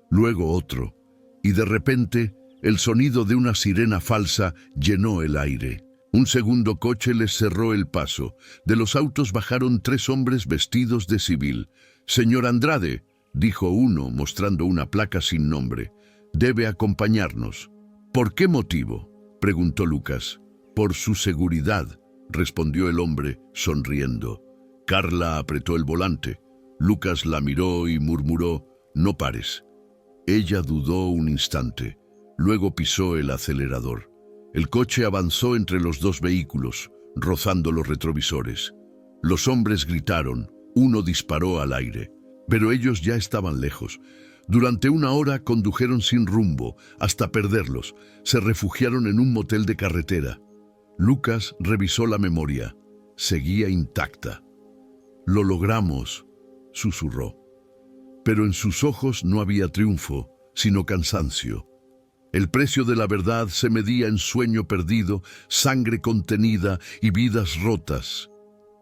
[SPEAKER 1] luego otro, y de repente el sonido de una sirena falsa llenó el aire. Un segundo coche les cerró el paso. De los autos bajaron 3 hombres vestidos de civil. «Señor Andrade», dijo uno mostrando una placa sin nombre, «debe acompañarnos». «¿Por qué motivo?», preguntó Lucas. «Por su seguridad», respondió el hombre, sonriendo. Carla apretó el volante. Lucas la miró y murmuró: «No pares». Ella dudó un instante. Luego pisó el acelerador. El coche avanzó entre los 2 vehículos, rozando los retrovisores. Los hombres gritaron. Uno disparó al aire. Pero ellos ya estaban lejos. Durante 1 hora condujeron sin rumbo, hasta perderlos. Se refugiaron en un motel de carretera. Lucas revisó la memoria. Seguía intacta. «Lo logramos», susurró. Pero en sus ojos no había triunfo, sino cansancio. El precio de la verdad se medía en sueño perdido, sangre contenida y vidas rotas.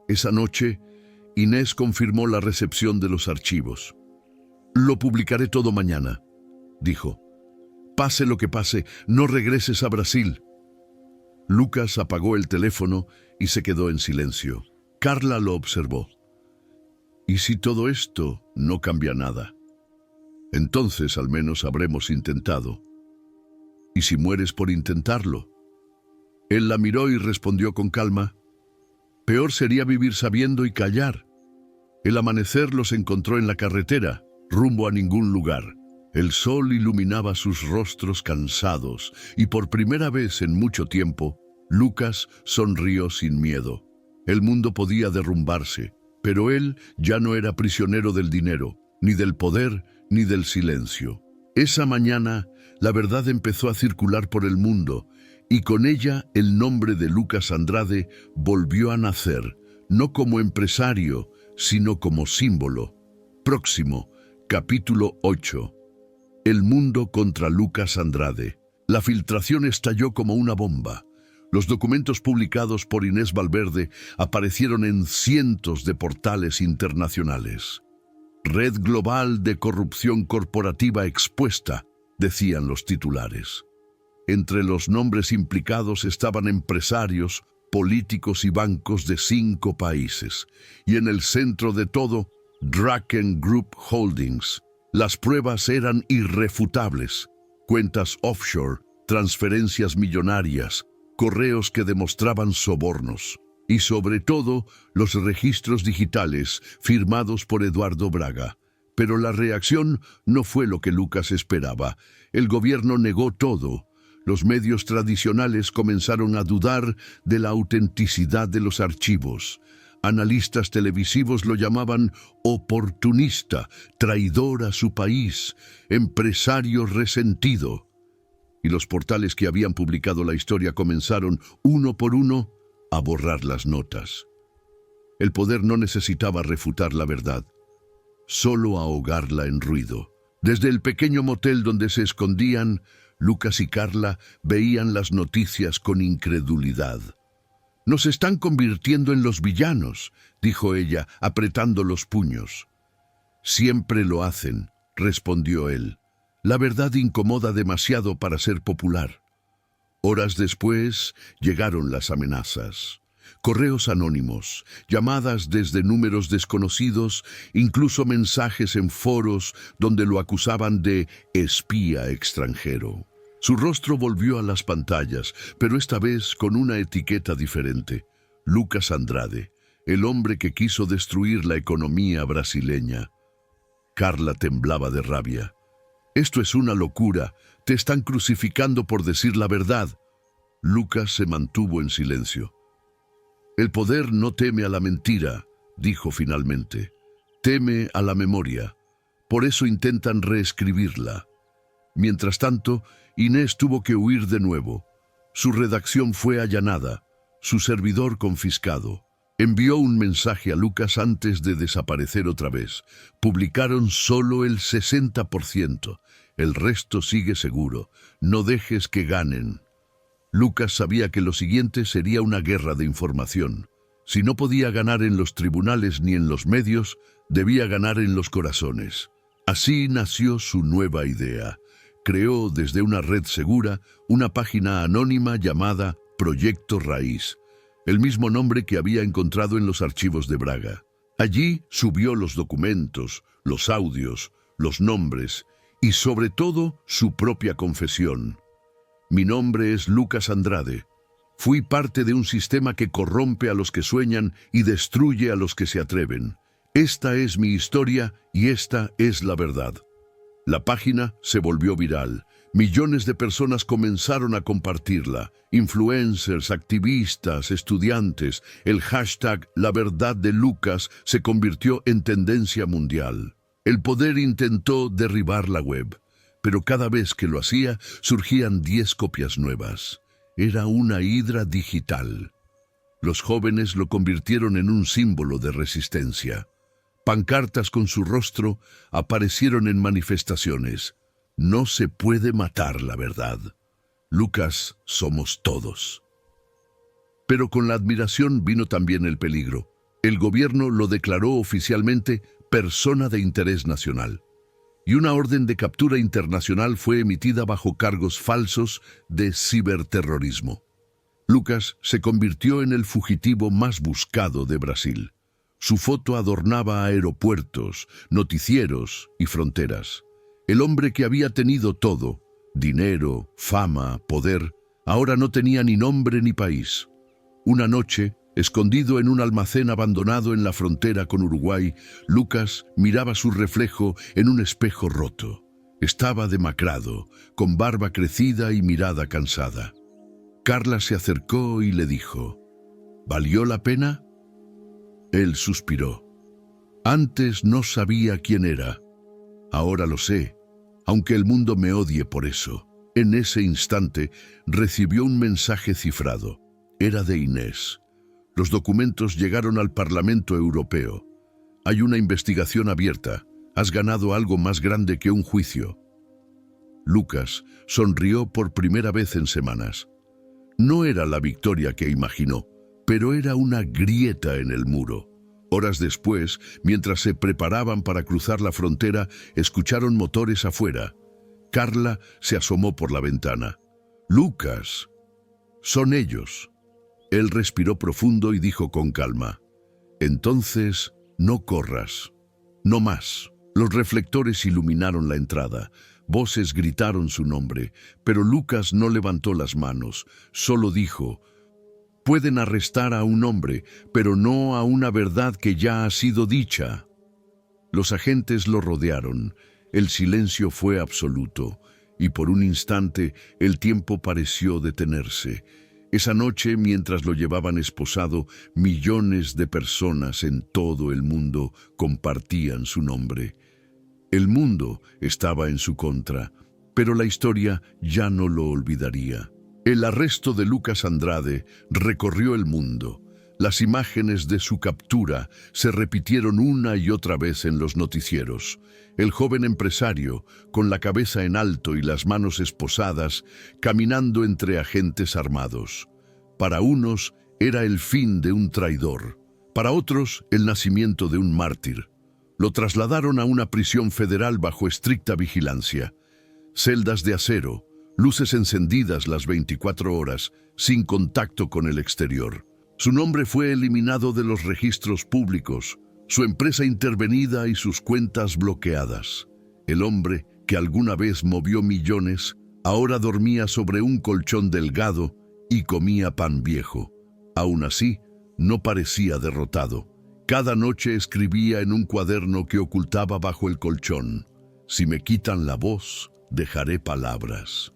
[SPEAKER 1] Esa noche, Inés confirmó la recepción de los archivos. «Lo publicaré todo mañana», dijo. «Pase lo que pase, no regreses a Brasil». Lucas apagó el teléfono y se quedó en silencio. Carla lo observó. «¿Y si todo esto no cambia nada? Entonces al menos habremos intentado. ¿Y si mueres por intentarlo?». Él la miró y respondió con calma: «Peor sería vivir sabiendo y callar». El amanecer los encontró en la carretera, rumbo a ningún lugar. El sol iluminaba sus rostros cansados y por primera vez en mucho tiempo, Lucas sonrió sin miedo. El mundo podía derrumbarse, pero él ya no era prisionero del dinero, ni del poder, ni del silencio. Esa mañana, la verdad empezó a circular por el mundo, y con ella el nombre de Lucas Andrade volvió a nacer, no como empresario, sino como símbolo. Próximo, capítulo 8. El mundo contra Lucas Andrade. La filtración estalló como una bomba. Los documentos publicados por Inés Valverde aparecieron en cientos de portales internacionales. «Red global de corrupción corporativa expuesta», decían los titulares. Entre los nombres implicados estaban empresarios, políticos y bancos de 5 países. Y en el centro de todo, Draken Group Holdings. Las pruebas eran irrefutables. Cuentas offshore, transferencias millonarias, correos que demostraban sobornos. Y sobre todo, los registros digitales firmados por Eduardo Braga. Pero la reacción no fue lo que Lucas esperaba. El gobierno negó todo. Los medios tradicionales comenzaron a dudar de la autenticidad de los archivos. Analistas televisivos lo llamaban oportunista, traidor a su país, empresario resentido. Y los portales que habían publicado la historia comenzaron, uno por uno, a borrar las notas. El poder no necesitaba refutar la verdad, solo ahogarla en ruido. Desde el pequeño motel donde se escondían, Lucas y Carla veían las noticias con incredulidad. «Nos están convirtiendo en los villanos», dijo ella, apretando los puños. «Siempre lo hacen», respondió él. «La verdad incomoda demasiado para ser popular». Horas después llegaron las amenazas. Correos anónimos, llamadas desde números desconocidos, incluso mensajes en foros donde lo acusaban de espía extranjero. Su rostro volvió a las pantallas, pero esta vez con una etiqueta diferente. Lucas Andrade, el hombre que quiso destruir la economía brasileña. Carla temblaba de rabia. «Esto es una locura. Te están crucificando por decir la verdad». Lucas se mantuvo en silencio. «El poder no teme a la mentira», dijo finalmente. «Teme a la memoria. Por eso intentan reescribirla». Mientras tanto, Inés tuvo que huir de nuevo. Su redacción fue allanada, su servidor confiscado. Envió un mensaje a Lucas antes de desaparecer otra vez. Publicaron solo el 60%. El resto sigue seguro. No dejes que ganen. Lucas sabía que lo siguiente sería una guerra de información. Si no podía ganar en los tribunales ni en los medios, debía ganar en los corazones. Así nació su nueva idea. Creó desde una red segura una página anónima llamada Proyecto Raíz, el mismo nombre que había encontrado en los archivos de Braga. Allí subió los documentos, los audios, los nombres y sobre todo su propia confesión. Mi nombre es Lucas Andrade. Fui parte de un sistema que corrompe a los que sueñan y destruye a los que se atreven. Esta es mi historia y esta es la verdad. La página se volvió viral. Millones de personas comenzaron a compartirla. Influencers, activistas, estudiantes. El hashtag La Verdad de Lucas se convirtió en tendencia mundial. El poder intentó derribar la web, pero cada vez que lo hacía, surgían 10 copias nuevas. Era una hidra digital. Los jóvenes lo convirtieron en un símbolo de resistencia. Pancartas con su rostro aparecieron en manifestaciones. No se puede matar la verdad. Lucas, somos todos. Pero con la admiración vino también el peligro. El gobierno lo declaró oficialmente persona de interés nacional. Y una orden de captura internacional fue emitida bajo cargos falsos de ciberterrorismo. Lucas se convirtió en el fugitivo más buscado de Brasil. Su foto adornaba aeropuertos, noticieros y fronteras. El hombre que había tenido todo, dinero, fama, poder, ahora no tenía ni nombre ni país. Una noche, escondido en un almacén abandonado en la frontera con Uruguay, Lucas miraba su reflejo en un espejo roto. Estaba demacrado, con barba crecida y mirada cansada. Carla se acercó y le dijo, ¿valió la pena? Él suspiró. Antes no sabía quién era. Ahora lo sé, aunque el mundo me odie por eso. En ese instante recibió un mensaje cifrado. Era de Inés. Los documentos llegaron al Parlamento Europeo. Hay una investigación abierta. Has ganado algo más grande que un juicio. Lucas sonrió por primera vez en semanas. No era la victoria que imaginó, pero era una grieta en el muro. Horas después, mientras se preparaban para cruzar la frontera, escucharon motores afuera. Carla se asomó por la ventana. «Lucas, son ellos». Él respiró profundo y dijo con calma, «Entonces, no corras, no más». Los reflectores iluminaron la entrada. Voces gritaron su nombre, pero Lucas no levantó las manos. Solo dijo, «Pueden arrestar a un hombre, pero no a una verdad que ya ha sido dicha». Los agentes lo rodearon. El silencio fue absoluto, y por un instante el tiempo pareció detenerse. Esa noche, mientras lo llevaban esposado, millones de personas en todo el mundo compartían su nombre. El mundo estaba en su contra, pero la historia ya no lo olvidaría. El arresto de Lucas Andrade recorrió el mundo. Las imágenes de su captura se repitieron una y otra vez en los noticieros. El joven empresario, con la cabeza en alto y las manos esposadas, caminando entre agentes armados. Para unos era el fin de un traidor, para otros el nacimiento de un mártir. Lo trasladaron a una prisión federal bajo estricta vigilancia. Celdas de acero, luces encendidas las 24 horas, sin contacto con el exterior. Su nombre fue eliminado de los registros públicos, su empresa intervenida y sus cuentas bloqueadas. El hombre, que alguna vez movió millones, ahora dormía sobre un colchón delgado y comía pan viejo. Aún así, no parecía derrotado. Cada noche escribía en un cuaderno que ocultaba bajo el colchón, «Si me quitan la voz, dejaré palabras».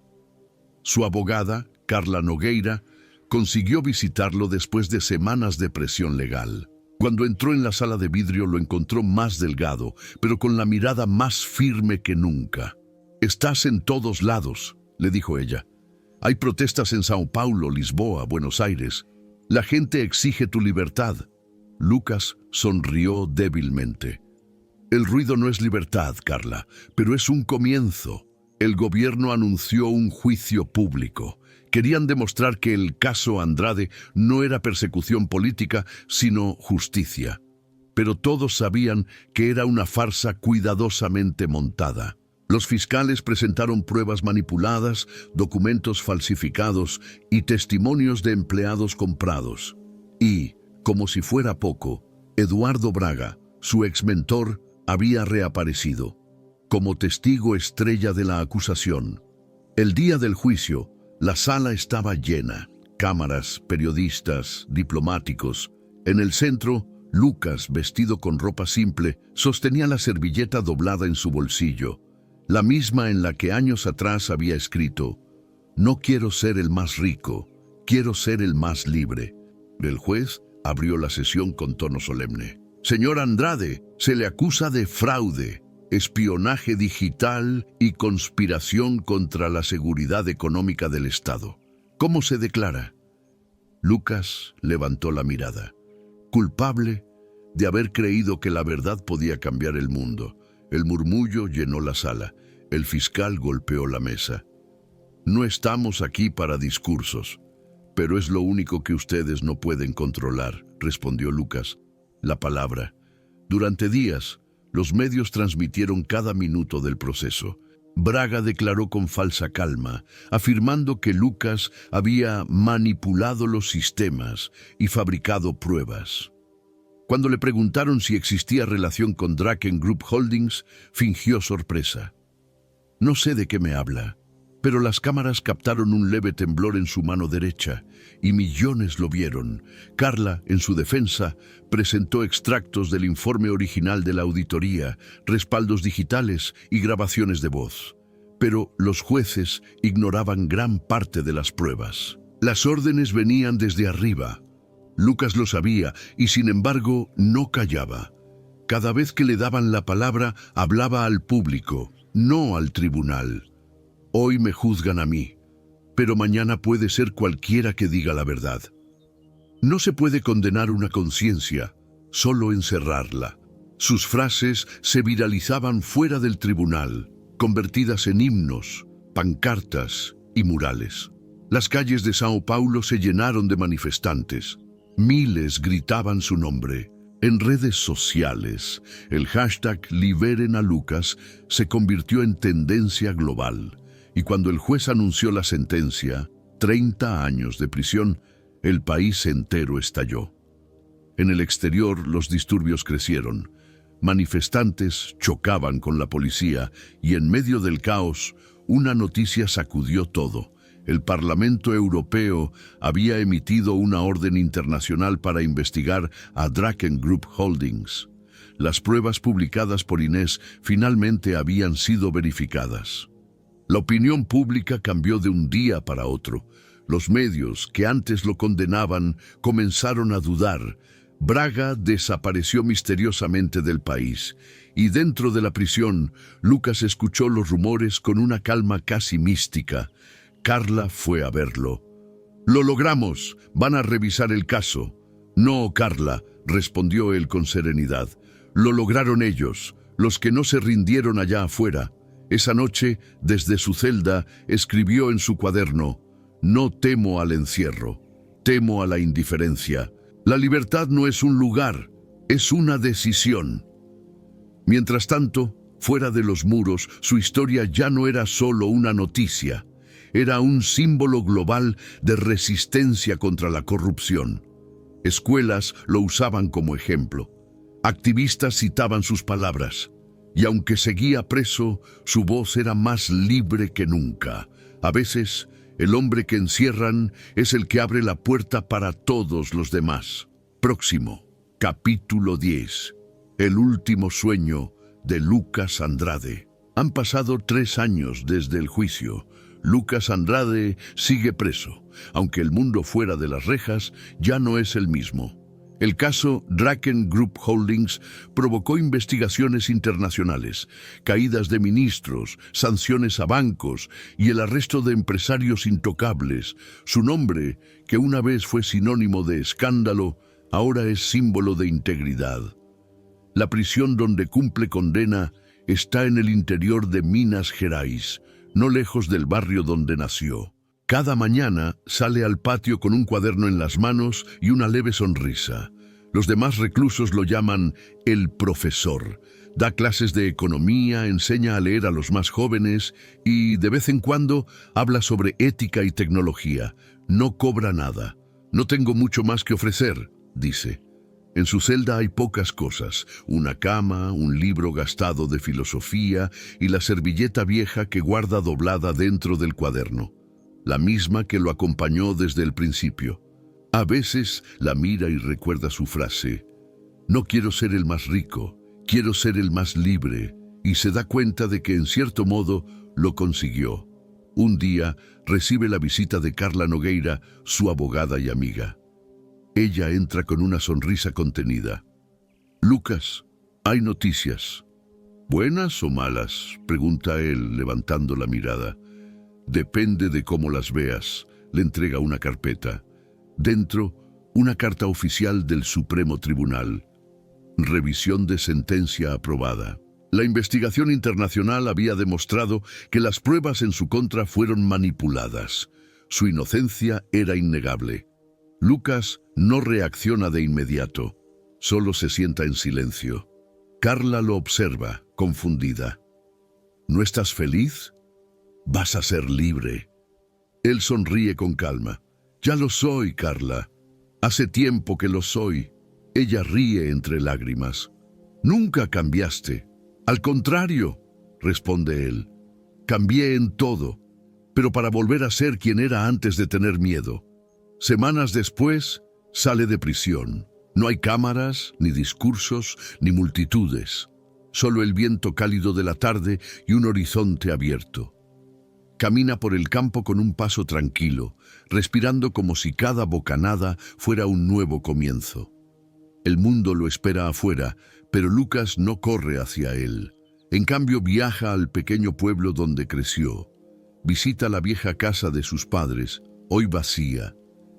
[SPEAKER 1] Su abogada, Carla Nogueira, consiguió visitarlo después de semanas de presión legal. Cuando entró en la sala de vidrio lo encontró más delgado, pero con la mirada más firme que nunca. Estás en todos lados, le dijo ella. Hay protestas en Sao Paulo, Lisboa, Buenos Aires. La gente exige tu libertad. Lucas sonrió débilmente. El ruido no es libertad, Carla, pero es un comienzo. El gobierno anunció un juicio público. Querían demostrar que el caso Andrade no era persecución política, sino justicia. Pero todos sabían que era una farsa cuidadosamente montada. Los fiscales presentaron pruebas manipuladas, documentos falsificados y testimonios de empleados comprados. Y, como si fuera poco, Eduardo Braga, su exmentor, había reaparecido, como testigo estrella de la acusación. El día del juicio, la sala estaba llena. Cámaras, periodistas, diplomáticos. En el centro, Lucas, vestido con ropa simple, sostenía la servilleta doblada en su bolsillo, la misma en la que años atrás había escrito: «No quiero ser el más rico, quiero ser el más libre». El juez abrió la sesión con tono solemne. «Señor Andrade, se le acusa de fraude, espionaje digital y conspiración contra la seguridad económica del Estado. ¿Cómo se declara?». Lucas levantó la mirada. Culpable de haber creído que la verdad podía cambiar el mundo. El murmullo llenó la sala. El fiscal golpeó la mesa. «No estamos aquí para discursos, pero es lo único que ustedes no pueden controlar», respondió Lucas. «La palabra». Durante días, los medios transmitieron cada minuto del proceso. Braga declaró con falsa calma, afirmando que Lucas había manipulado los sistemas y fabricado pruebas. Cuando le preguntaron si existía relación con Draken Group Holdings, fingió sorpresa. «No sé de qué me habla, pero las cámaras captaron un leve temblor en su mano derecha y millones lo vieron». Carla, en su defensa, presentó extractos del informe original de la auditoría, respaldos digitales y grabaciones de voz. Pero los jueces ignoraban gran parte de las pruebas. Las órdenes venían desde arriba. Lucas lo sabía y, sin embargo, no callaba. Cada vez que le daban la palabra, hablaba al público, no al tribunal. «Hoy me juzgan a mí, pero mañana puede ser cualquiera que diga la verdad». No se puede condenar una conciencia, solo encerrarla. Sus frases se viralizaban fuera del tribunal, convertidas en himnos, pancartas y murales. Las calles de Sao Paulo se llenaron de manifestantes. Miles gritaban su nombre. En redes sociales, el hashtag Liberen a Lucas se convirtió en tendencia global. Y cuando el juez anunció la sentencia, 30 años de prisión, el país entero estalló. En el exterior, los disturbios crecieron. Manifestantes chocaban con la policía y en medio del caos, una noticia sacudió todo. El Parlamento Europeo había emitido una orden internacional para investigar a Draken Group Holdings. Las pruebas publicadas por Inés finalmente habían sido verificadas. La opinión pública cambió de un día para otro. Los medios, que antes lo condenaban, comenzaron a dudar. Braga desapareció misteriosamente del país, y dentro de la prisión, Lucas escuchó los rumores con una calma casi mística. Carla fue a verlo. «Lo logramos, van a revisar el caso». «No, Carla», respondió él con serenidad. «Lo lograron ellos, los que no se rindieron allá afuera». Esa noche, desde su celda, escribió en su cuaderno: «No temo al encierro, temo a la indiferencia. La libertad no es un lugar, es una decisión». Mientras tanto, fuera de los muros, su historia ya no era solo una noticia. Era un símbolo global de resistencia contra la corrupción. Escuelas lo usaban como ejemplo. Activistas citaban sus palabras. Y aunque seguía preso, su voz era más libre que nunca. A veces, el hombre que encierran es el que abre la puerta para todos los demás. Próximo, capítulo 10. El último sueño de Lucas Andrade. Han pasado 3 años desde el juicio. Lucas Andrade sigue preso, aunque el mundo fuera de las rejas ya no es el mismo. El caso Draken Group Holdings provocó investigaciones internacionales, caídas de ministros, sanciones a bancos y el arresto de empresarios intocables. Su nombre, que una vez fue sinónimo de escándalo, ahora es símbolo de integridad. La prisión donde cumple condena está en el interior de Minas Gerais, no lejos del barrio donde nació. Cada mañana sale al patio con un cuaderno en las manos y una leve sonrisa. Los demás reclusos lo llaman el profesor. Da clases de economía, enseña a leer a los más jóvenes y, de vez en cuando, habla sobre ética y tecnología. No cobra nada. No tengo mucho más que ofrecer, dice. En su celda hay pocas cosas: una cama, un libro gastado de filosofía y la servilleta vieja que guarda doblada dentro del cuaderno, la misma que lo acompañó desde el principio. A veces la mira y recuerda su frase: no quiero ser el más rico, quiero ser el más libre, y se da cuenta de que en cierto modo lo consiguió. Un día recibe la visita de Carla Nogueira, su abogada y amiga. Ella entra con una sonrisa contenida. «Lucas, hay noticias». «¿Buenas o malas?», pregunta él, levantando la mirada. «Depende de cómo las veas», le entrega una carpeta. Dentro, una carta oficial del Supremo Tribunal. Revisión de sentencia aprobada. La investigación internacional había demostrado que las pruebas en su contra fueron manipuladas. Su inocencia era innegable. Lucas no reacciona de inmediato, solo se sienta en silencio. Carla lo observa, confundida. ¿No estás feliz? Vas a ser libre. Él sonríe con calma. Ya lo soy, Carla. Hace tiempo que lo soy. Ella ríe entre lágrimas. Nunca cambiaste. Al contrario, responde él. Cambié en todo, pero para volver a ser quien era antes de tener miedo. Semanas después, sale de prisión. No hay cámaras, ni discursos, ni multitudes. Solo el viento cálido de la tarde y un horizonte abierto. Camina por el campo con un paso tranquilo, respirando como si cada bocanada fuera un nuevo comienzo. El mundo lo espera afuera, pero Lucas no corre hacia él. En cambio, viaja al pequeño pueblo donde creció. Visita la vieja casa de sus padres, hoy vacía.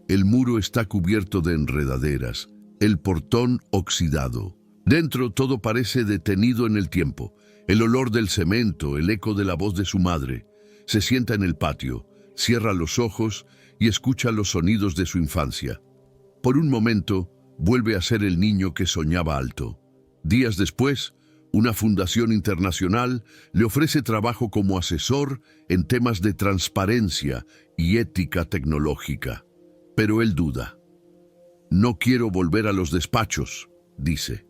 [SPEAKER 1] El muro está cubierto de enredaderas, el portón oxidado. Dentro todo parece detenido en el tiempo. El olor del cemento, el eco de la voz de su madre. Se sienta en el patio, cierra los ojos y escucha los sonidos de su infancia. Por un momento, vuelve a ser el niño que soñaba alto. Días después, una fundación internacional le ofrece trabajo como asesor en temas de transparencia y ética tecnológica. Pero él duda. No quiero volver a los despachos, dice.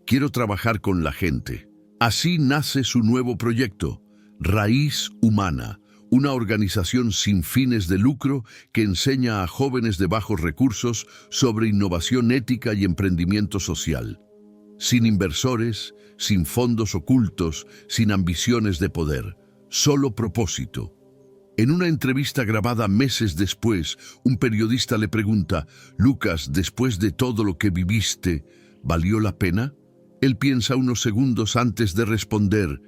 [SPEAKER 1] Quiero trabajar con la gente. Así nace su nuevo proyecto, Raíz Humana, una organización sin fines de lucro que enseña a jóvenes de bajos recursos sobre innovación ética y emprendimiento social. Sin inversores, sin fondos ocultos, sin ambiciones de poder, solo propósito. En una entrevista grabada meses después, un periodista le pregunta: «Lucas, después de todo lo que viviste, ¿valió la pena?». Él piensa unos segundos antes de responder: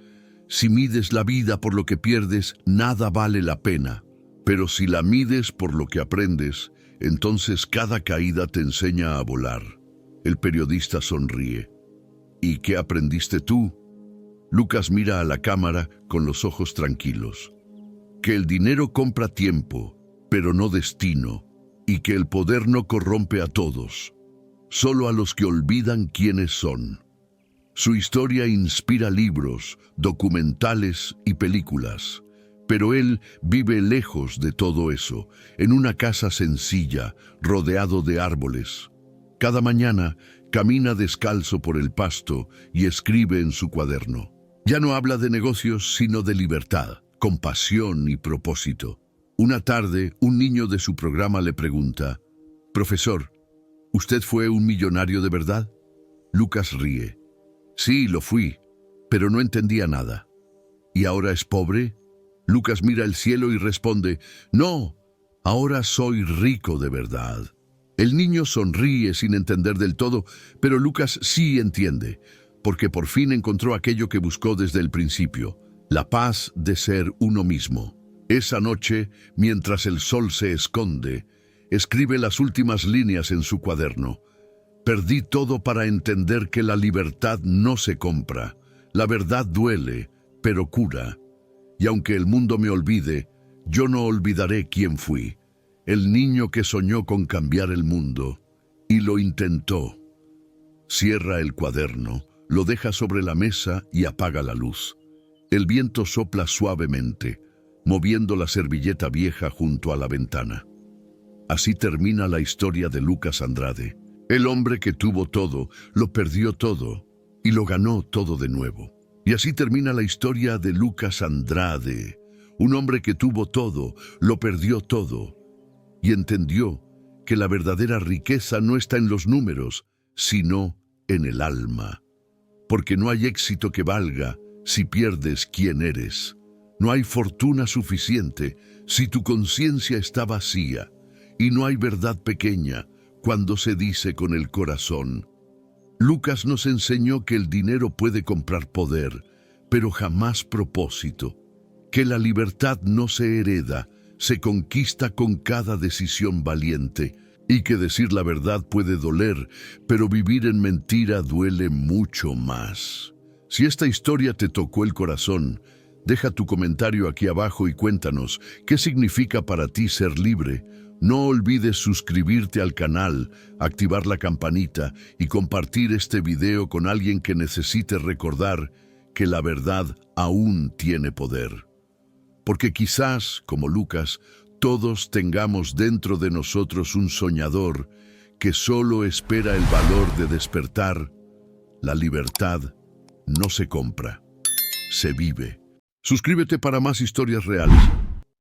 [SPEAKER 1] «Si mides la vida por lo que pierdes, nada vale la pena. Pero si la mides por lo que aprendes, entonces cada caída te enseña a volar». El periodista sonríe. «¿Y qué aprendiste tú?». Lucas mira a la cámara con los ojos tranquilos. Que el dinero compra tiempo, pero no destino, y que el poder no corrompe a todos, solo a los que olvidan quiénes son. Su historia inspira libros, documentales y películas, pero él vive lejos de todo eso, en una casa sencilla, rodeado de árboles. Cada mañana camina descalzo por el pasto y escribe en su cuaderno. Ya no habla de negocios, sino de libertad, compasión y propósito. Una tarde, un niño de su programa le pregunta: «Profesor, ¿usted fue un millonario de verdad?». Lucas ríe. «Sí, lo fui, pero no entendía nada». «¿Y ahora es pobre?». Lucas mira el cielo y responde: «No, ahora soy rico de verdad». El niño sonríe sin entender del todo, pero Lucas sí entiende, porque por fin encontró aquello que buscó desde el principio, la paz de ser uno mismo. Esa noche, mientras el sol se esconde, escribe las últimas líneas en su cuaderno. Perdí todo para entender que la libertad no se compra. La verdad duele, pero cura. Y aunque el mundo me olvide, yo no olvidaré quién fui. El niño que soñó con cambiar el mundo, y lo intentó. Cierra el cuaderno, lo deja sobre la mesa y apaga la luz. El viento sopla suavemente, moviendo la servilleta vieja junto a la ventana. Así termina la historia de Lucas Andrade. El hombre que tuvo todo, lo perdió todo, y lo ganó todo de nuevo. Y así termina la historia de Lucas Andrade, un hombre que tuvo todo, lo perdió todo, y entendió que la verdadera riqueza no está en los números, sino en el alma. Porque no hay éxito que valga si pierdes quién eres. No hay fortuna suficiente si tu conciencia está vacía, y no hay verdad pequeña cuando se dice con el corazón. Lucas nos enseñó que el dinero puede comprar poder, pero jamás propósito, que la libertad no se hereda, se conquista con cada decisión valiente, y que decir la verdad puede doler, pero vivir en mentira duele mucho más. Si esta historia te tocó el corazón, deja tu comentario aquí abajo y cuéntanos qué significa para ti ser libre. No olvides suscribirte al canal, activar la campanita y compartir este video con alguien que necesite recordar que la verdad aún tiene poder. Porque quizás, como Lucas, todos tengamos dentro de nosotros un soñador que solo espera el valor de despertar. La libertad no se compra, se vive. Suscríbete para más historias reales.